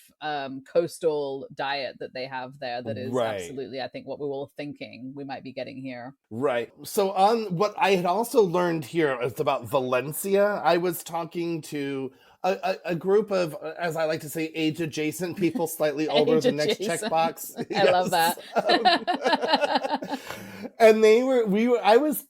coastal diet that they have there. That is absolutely, I think, what we're all thinking we might be getting here. Right. So on what I had also learned here is about Valencia. I was talking to a group of, as I like to say, age adjacent people, slightly older than next checkbox. I love that. And I was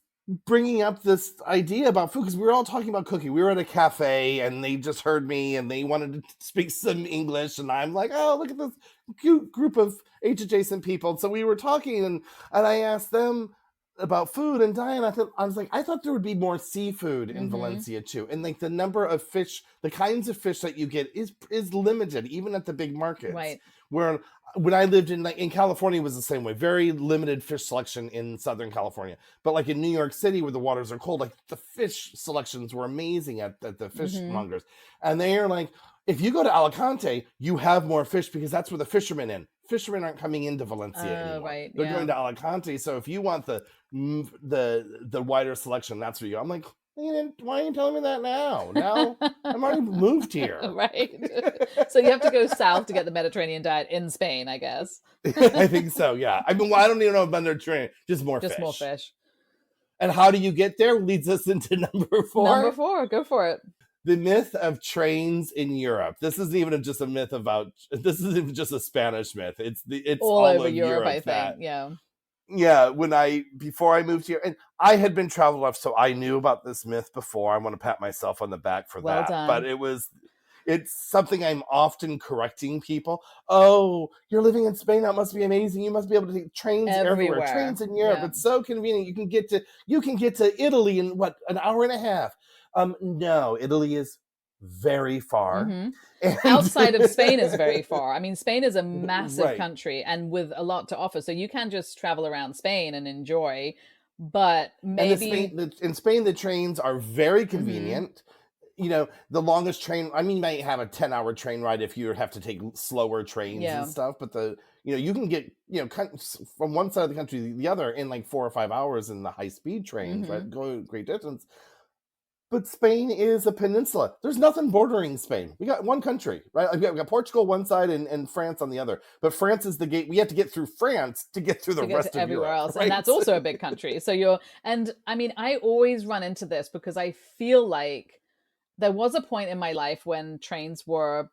bringing up this idea about food because we were all talking about cooking. We were at a cafe and they just heard me and they wanted to speak some English, and I'm like, oh, look at this cute group of age adjacent people. So we were talking, and I asked them about food, and Diane, I was like, I thought there would be more seafood in Valencia too, and like the number of fish, the kinds of fish that you get is limited, even at the big markets. Right. Where when I lived in California, it was the same way. Very limited fish selection in Southern California, but like in New York City, where the waters are cold, like the fish selections were amazing at the fishmongers, and they are like, if you go to Alicante, you have more fish because that's where the fishermen in. Fishermen aren't coming into Valencia anymore. Right, they're going to Alicante. So if you want the wider selection, that's where you go. I'm like, why are you telling me that now? Now I'm already moved here. Right. So you have to go south to get the Mediterranean diet in Spain, I guess. I think so, yeah. I mean, I don't even know about Mediterranean. Just more fish. And how do you get there leads us into number 4. Number 4, go for it. The myth of trains in Europe. This isn't even just a myth this isn't even just a Spanish myth. It's all over Europe, I think. Yeah, before I moved here, and I had been traveled off, so I knew about this myth before. I want to pat myself on the back for that. Done. But it's something I'm often correcting people. Oh, you're living in Spain. That must be amazing. You must be able to take trains everywhere. Trains in Europe. Yeah. It's so convenient. You can get to Italy in an hour and a half. No, Italy is very far. And outside of Spain is very far. I mean, Spain is a massive country and with a lot to offer. So you can just travel around Spain and enjoy, but maybe... in Spain, the trains are very convenient. You know, the longest train, I mean, you might have a 10-hour train ride if you have to take slower trains and stuff, but you can get, from one side of the country to the other in like 4 or 5 hours in the high-speed trains, right? Go great distance. But Spain is a peninsula. There's nothing bordering Spain. We got one country, right? We got Portugal one side and France on the other. But France is the gate. We have to get through France to get through the rest of everywhere Europe, else. Right? And that's also a big country. So and I mean, I always run into this because I feel like there was a point in my life when trains were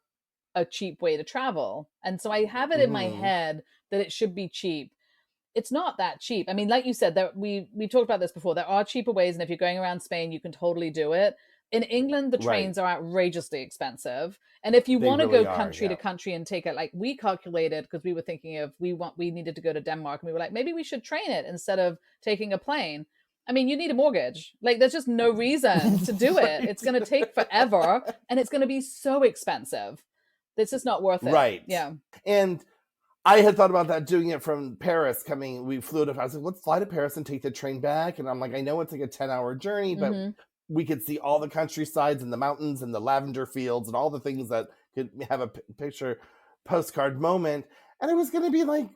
a cheap way to travel. And so I have it in my head that it should be cheap. It's not that cheap. I mean, like you said, that we talked about this before. There are cheaper ways, and if you're going around Spain, you can totally do it. In England, the trains are outrageously expensive, and if you want to go country to country and take it, like we calculated, because we were thinking of we needed to go to Denmark, and we were like, maybe we should train it instead of taking a plane. I mean, you need a mortgage. Like, there's just no reason to do it. It's going to take forever, and it's going to be so expensive. It's just not worth it. Right. Yeah. And I had thought about that, doing it from Paris. We flew to. I was like, let's fly to Paris and take the train back. And I'm like, I know it's like a 10-hour journey, but Mm-hmm. we could see all the countrysides and the mountains and the lavender fields and all the things that could have a picture postcard moment. And it was going to be like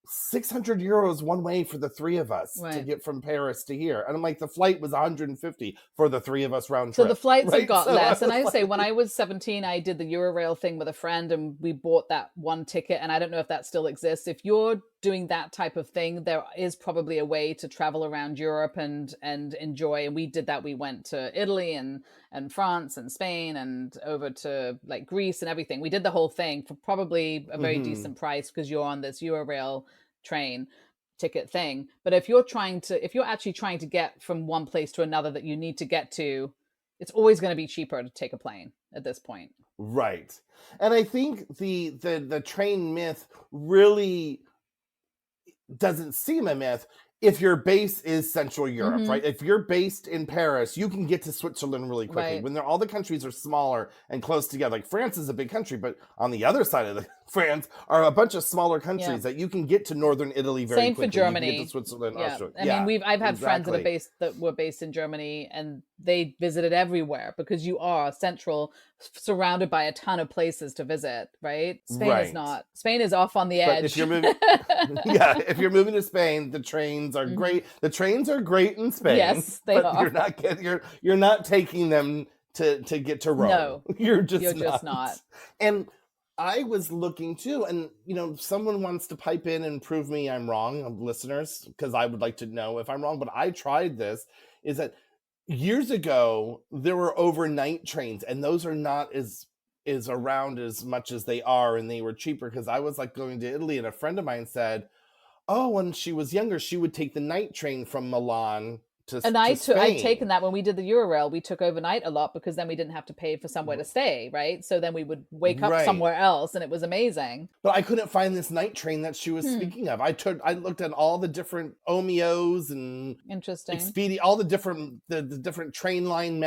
600 euros one way for the three of us to Right. get from Paris to here. And I'm like, the flight was 150 for the three of us round So trip. the flights have Right. got So less. And I was say, like, when I was 17, I did the Eurail thing with a friend and we bought that one ticket. And I don't know if that still exists. If you're doing that type of thing, there is probably a way to travel around Europe and enjoy. And we did that. We went to Italy and France and Spain and over to like Greece and everything. We did the whole thing for probably a very mhm. decent price because you're on this Eurail train ticket thing. But if you're actually trying to get from one place to another that you need to get to, it's always going to be cheaper to take a plane at this point. Right. And I think the train myth really doesn't seem a myth if your base is Central Europe, Mm-hmm. right? If you're based in Paris, you can get to Switzerland really quickly. Right. When all the countries are smaller and close together, like France is a big country, but on the other side of the France are a bunch of smaller Yeah. countries that you can get to northern Italy very Same for quickly. You can get to Germany. Switzerland, Yeah. Austria. I mean, Yeah, I've had friends exactly. that were based in Germany and they visited everywhere because you are central, surrounded by a ton of places to visit, right? Spain is Right. not. Spain is off on the But if edge. you're moving, yeah, if you're moving to Spain, the trains are Hmm. great. The trains are great in Spain, Yes, they but are. you're not taking them to get to Rome. No, You're just you're just not. not. And I was looking too, and someone wants to pipe in and prove me I'm wrong, listeners, because I would like to know if I'm wrong. But I tried this. Is that years ago there were overnight trains, and those are not as around as much as they are, and they were cheaper because I was like going to Italy, and a friend of mine said, oh, when she was younger she would take the night train from Milan And to I'd taken Spain. that when we did the Eurail. We took overnight a lot because then we didn't have to pay for somewhere to stay, right? So then we would wake up Right. somewhere else, and it was amazing. But I couldn't find this night train that she was Hmm. speaking of. I looked at all the different Omios and Interesting. Expedia, all the different train line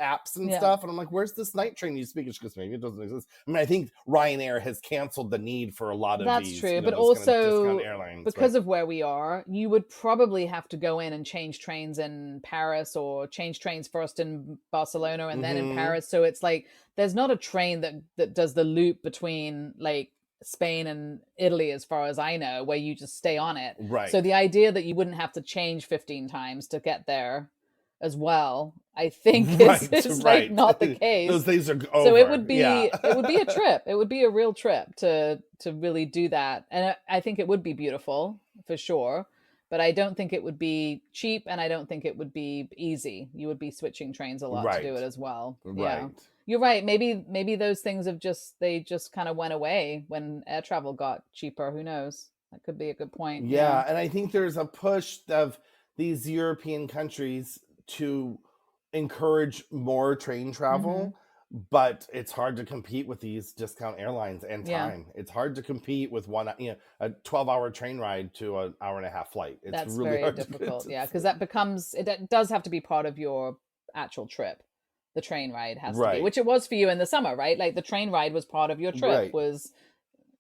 apps and Yeah, stuff, and I'm like, "Where's this night train you speak?" She goes, "Maybe it doesn't exist." I mean, I think Ryanair has canceled the need for a lot of that's these, true. But those kind of discount also, airlines. But because of where we are, you would probably have to go in and change trains in Paris or change trains first in Barcelona and then in mm-hmm, Paris. So it's like there's not a train that does the loop between like Spain and Italy, as far as I know, where you just stay on it. So right, the idea that you wouldn't have to change 15 times to get there as well, I think is right, is like right. not the case. Those days are So it over. would Yeah, be a trip. It would be a real trip to really do that. And I think it would be beautiful for sure, but I don't think it would be cheap and I don't think it would be easy. You would be switching trains a lot to do right, it as well. Yeah. right. You're right. Maybe those things they just kind of went away when air travel got cheaper. Who knows? That could be a good point. Yeah. Yeah, and I think there's a push of these European countries to encourage more train Mhm. travel, but it's hard to compete with these discount airlines and Yeah. time. It's hard to compete with a 12-hour train ride to an hour and a half flight. It's That's really very hard to get difficult. to. Yeah, because that becomes it does have to be part of your actual trip. The train ride has to be, Right, which it was for you in the summer, right? Like the train ride was part of your trip. right. Was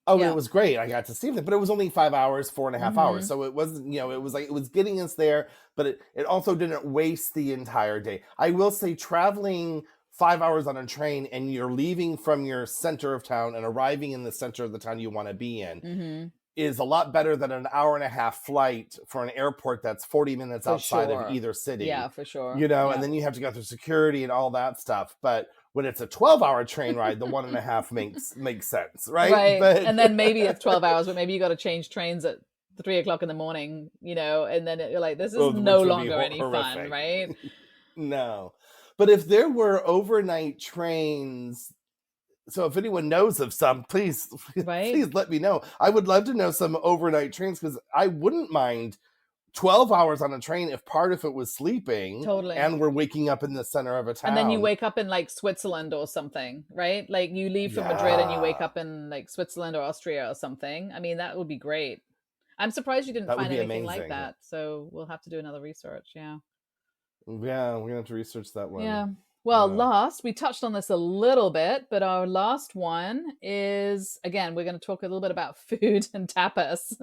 Oh, and it yeah. was great. I got to see them, but it was only 5 hours, 4.5 hours. Mm-hmm. So it wasn't, it was like it was getting us there, but it also didn't waste the entire day. I will say traveling 5 hours on a train and you're leaving from your center of town and arriving in the center of the town you want to be in Mm-hmm. is a lot better than an hour and a half flight for an airport that's 40 minutes For outside of sure. either Yeah, city, for sure. and Yeah. then you have to go through security and all that stuff. But when it's a 12-hour train ride, the one and a half makes sense, right? Right. But And then maybe it's 12 hours, but maybe you got to change trains at 3 o'clock in the morning, and then you're like, this is no which would be longer any fun, horrific. right? No. But if there were overnight trains, so if anyone knows of some, please Right? please let me know. I would love to know some overnight trains because I wouldn't mind 12 hours on a train if part of it was sleeping Totally. and we're waking up in the center of a And then you town. wake up in like Switzerland or something, right? Like you leave from Madrid and you wake Yeah. up in like Switzerland or Austria or something. I mean, that would be great. I'm surprised you didn't That would find be anything like amazing. that. So we'll have to do another research. Yeah. Yeah, we're gonna have to research that one. Yeah. Well, we touched on this a little bit, but our last one is, again, we're going to talk a little bit about food and tapas.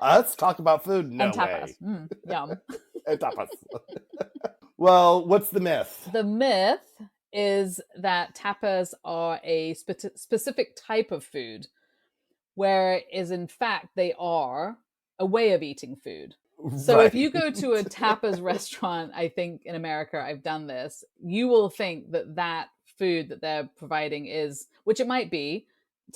Let's talk about food. No And tapas. way. Yum. And tapas. Well, what's the myth? The myth is that tapas are a specific type of food, whereas in fact they are a way of eating food. So if you go to a tapas restaurant, I think in America, I've done this, you will think that food that they're providing is, which it might be,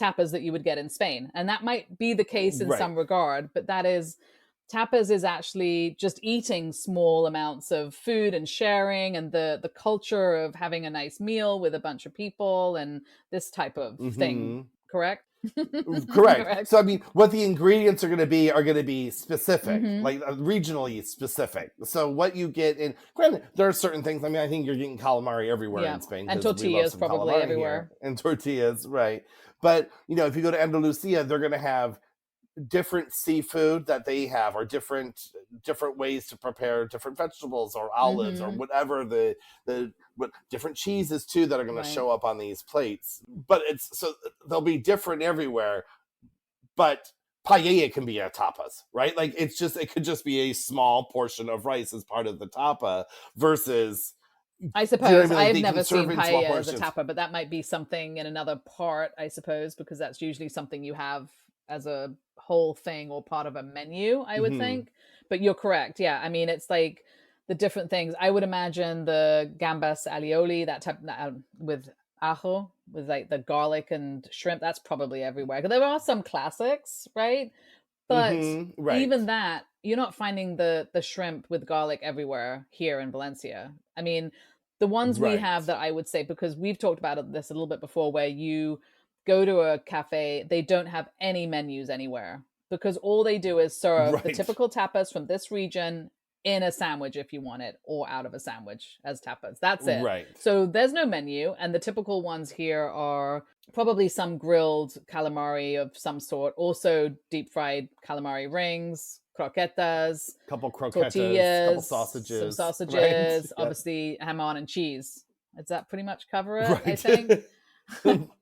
tapas that you would get in Spain. And that might be the case in some regard, but tapas is actually just eating small amounts of food and sharing, and the culture of having a nice meal with a bunch of people and this type of thing. Correct? Correct. So I mean, what the ingredients are going to be specific, like regionally specific. So what you get in, granted, there are certain things. I mean, I think you're getting calamari everywhere in Spain, and tortillas probably everywhere, and tortillas, right? But if you go to Andalusia, they're going to have different seafood that they have, or different ways to prepare different vegetables or olives or whatever what different cheeses too that are going to show up on these plates. But so they'll be different everywhere. But paella can be a tapas, right? Like it could just be a small portion of rice as part of the tapa versus. I suppose I've never seen paella as a tapa, but that might be something in another part, I suppose, because that's usually something you have as a whole thing or part of a menu, I would think. But you're correct. Yeah. I mean, it's like the different things. I would imagine the gambas alioli, that type with ajo, with like the garlic and shrimp, that's probably everywhere. There are some classics, right? But even that, you're not finding the shrimp with garlic everywhere here in Valencia. I mean, the ones we have that I would say, because we've talked about this a little bit before, where you go to a cafe, they don't have any menus anywhere, because all they do is serve the typical tapas from this region in a sandwich if you want it, or out of a sandwich as tapas. That's it. So there's no menu, and the typical ones here are probably some grilled calamari of some sort, also deep fried calamari rings, croquetas, tortillas, couple sausages, some sausages, obviously jamon and cheese. Does that pretty much cover it? I think.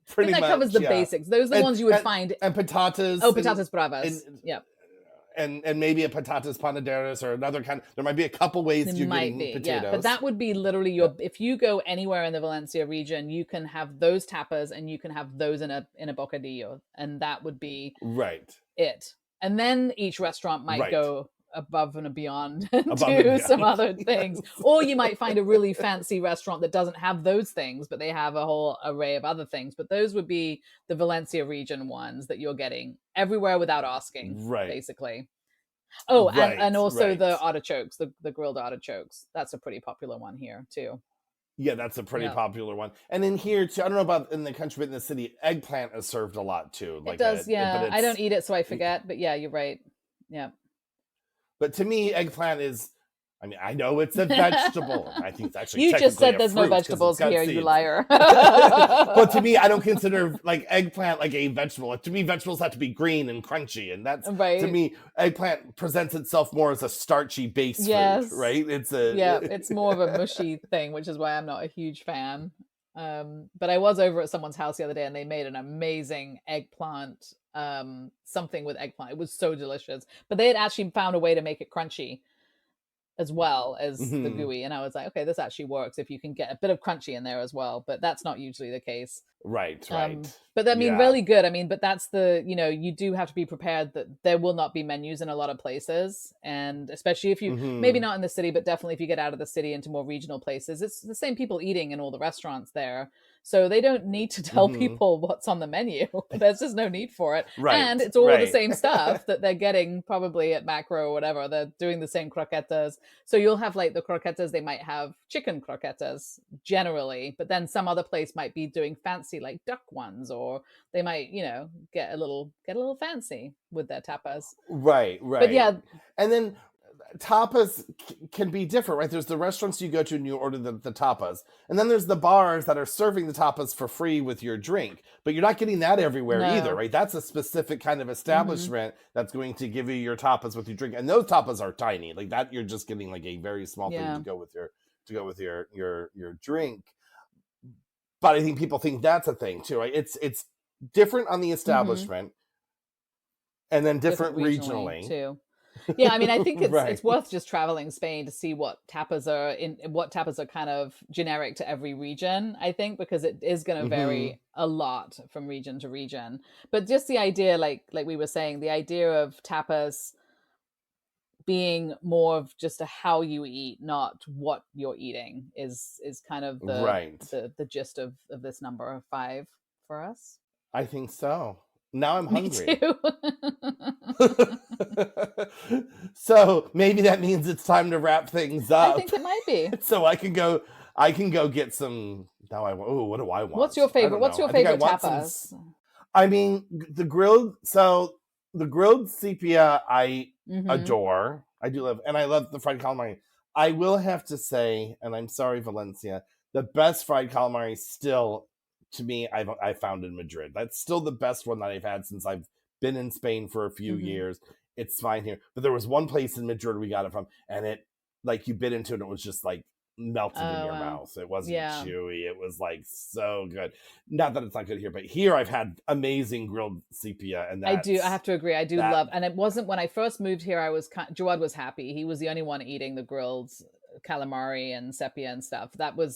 Pretty that much, covers the basics. Those are the ones you would find. And patatas. Oh, patatas bravas. Yep. And maybe a patatas panaderas or another kind. There might be a couple ways you're getting potatoes. Yeah, but that would be literally if you go anywhere in the Valencia region, you can have those tapas and you can have those in a bocadillo, and that would be it. And then each restaurant might go above and beyond and do some other things. Or you might find a really fancy restaurant that doesn't have those things, but they have a whole array of other things. But those would be the Valencia region ones that you're getting everywhere without asking, basically. Oh, and also the artichokes, the grilled artichokes. That's a pretty popular one here too. Yeah, that's a pretty popular one. And in here too, I don't know about in the country, but in the city, eggplant is served a lot too. It does, but I don't eat it, so I forget. But yeah, you're right. Yeah. But to me, eggplant is, I mean, I know it's a vegetable. I think it's actually you just said there's no vegetables here, you liar. But to me, I don't consider like eggplant like a vegetable. To me, vegetables have to be green and crunchy, and that's to me, eggplant presents itself more as a starchy base food, right? It's more of a mushy thing, which is why I'm not a huge fan. But I was over at someone's house the other day, and they made an amazing eggplant. Something with eggplant. It was so delicious. But they had actually found a way to make it crunchy as well as the gooey. And I was like, okay, this actually works if you can get a bit of crunchy in there as well. But that's not usually the case. Right. But I mean, really good. I mean, but that's you do have to be prepared that there will not be menus in a lot of places. And especially if you, maybe not in the city, but definitely if you get out of the city into more regional places, it's the same people eating in all the restaurants there. So they don't need to tell people what's on the menu. There's just no need for it. And it's all the same stuff that they're getting probably at Macro or whatever. They're doing the same croquetas. So you'll have like the croquetas, they might have chicken croquetas generally, but then some other place might be doing fancy like duck ones, or they might, get a little fancy with their tapas. Right. But yeah. And then tapas can be different, right? There's the restaurants you go to and you order the tapas, and then there's the bars that are serving the tapas for free with your drink, but you're not getting that everywhere either, right? That's a specific kind of establishment that's going to give you your tapas with your drink, and those tapas are tiny, like that you're just getting like a very small thing to go with your to go with your drink. But I think people think that's a thing too, right? It's different on the establishment, and then different regionally too. Yeah, I mean, I think it's right. it's worth just traveling Spain to see what tapas are kind of generic to every region, I think, because it is going to vary a lot from region to region. But just the idea, like we were saying, the idea of tapas being more of just a how you eat, not what you're eating, is kind of the gist of this number 5 for us. I think so. Now I'm hungry. Me too. So maybe that means it's time to wrap things up. I think it might be. So I can go get some. Now what do I want? What's your favorite? What's your favorite tapas? I mean, the grilled sepia I adore. I do love, and I love the fried calamari. I will have to say, and I'm sorry, Valencia, the best fried calamari still, to me, I found in Madrid. That's still the best one that I've had since I've been in Spain for a few years. It's fine here. But there was one place in Madrid we got it from, and it, like, you bit into it and it was just like melted in your mouth. It wasn't chewy. It was like so good. Not that it's not good here, but here I've had amazing grilled sepia, and I have to agree. I do love, and it wasn't when I first moved here. Jawad was happy. He was the only one eating the grilled calamari and sepia and stuff.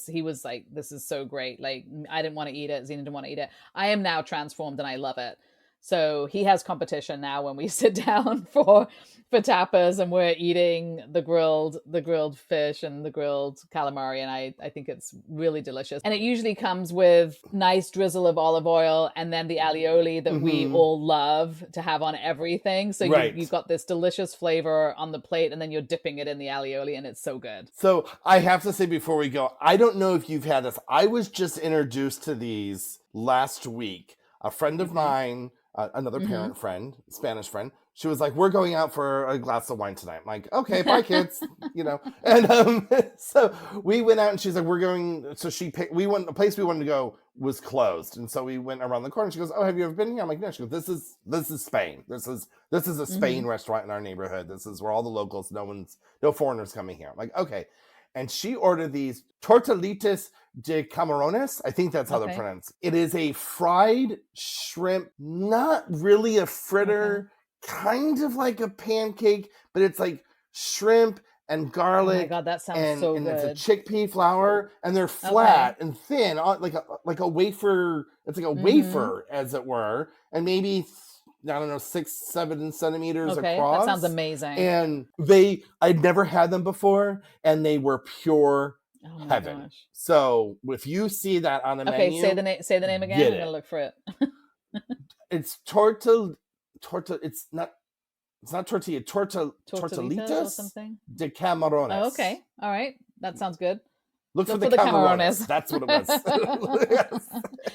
He was like, this is so great. Like, I didn't want to eat it. Zena didn't want to eat it. I am now transformed and I love it. So he has competition now when we sit down for tapas and we're eating the grilled fish and the grilled calamari, and I think it's really delicious. And it usually comes with nice drizzle of olive oil and then the alioli that we all love to have on everything. So you've got this delicious flavor on the plate, and then you're dipping it in the alioli, and it's so good. So I have to say before we go, I don't know if you've had this. I was just introduced to these last week. A friend of mine, another parent friend, Spanish friend, she was like, we're going out for a glass of wine tonight. I'm like, okay, bye kids, And so we went out, and she's like, we're going, so the place we wanted to go was closed. And so we went around the corner. She goes, oh, have you ever been here? I'm like, no. She goes, this is Spain. This is a Spain restaurant in our neighborhood. This is where all the locals, no foreigners coming here. I'm like, okay. And she ordered these tortillitas de camarones. I think that's how they're pronounced. It is a fried shrimp, not really a fritter, kind of like a pancake, but it's like shrimp and garlic. Oh my God, that sounds so good. And it's a chickpea flour, and they're flat and thin, like a wafer. It's like a wafer, as it were, and maybe, I don't know, 6-7 centimeters across. That sounds amazing. And I'd never had them before, and they were pure heaven. Gosh. So if you see that on the menu, say the name again. I'm gonna look for it. It's It's not tortilla. Tortillitas or something. De camarones. Oh, okay. All right. That sounds good. Look for the camarones. That's what it was.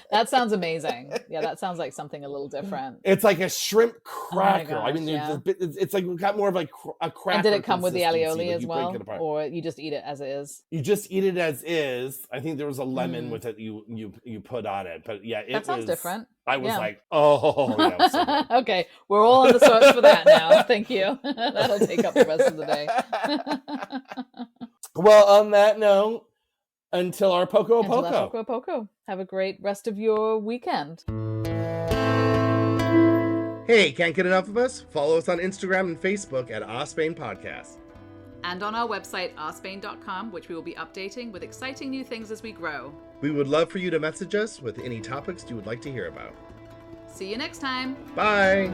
That sounds amazing. Yeah, that sounds like something a little different. It's like a shrimp cracker. I mean, it's like got more of like a cracker. And did it come with the alioli as well, or you just eat it as it is? You just eat it as is. I think there was a lemon with it. You put on it, but yeah, that sounds different. I was like, oh, yeah. So okay, we're all on the search for that now. Thank you. That'll take up the rest of the day. Well, on that note, until our Poco. Have a great rest of your weekend. Hey, can't get enough of us? Follow us on Instagram and Facebook at Spain Podcast. And on our website, ourspain.com, which we will be updating with exciting new things as we grow. We would love for you to message us with any topics you would like to hear about. See you next time. Bye.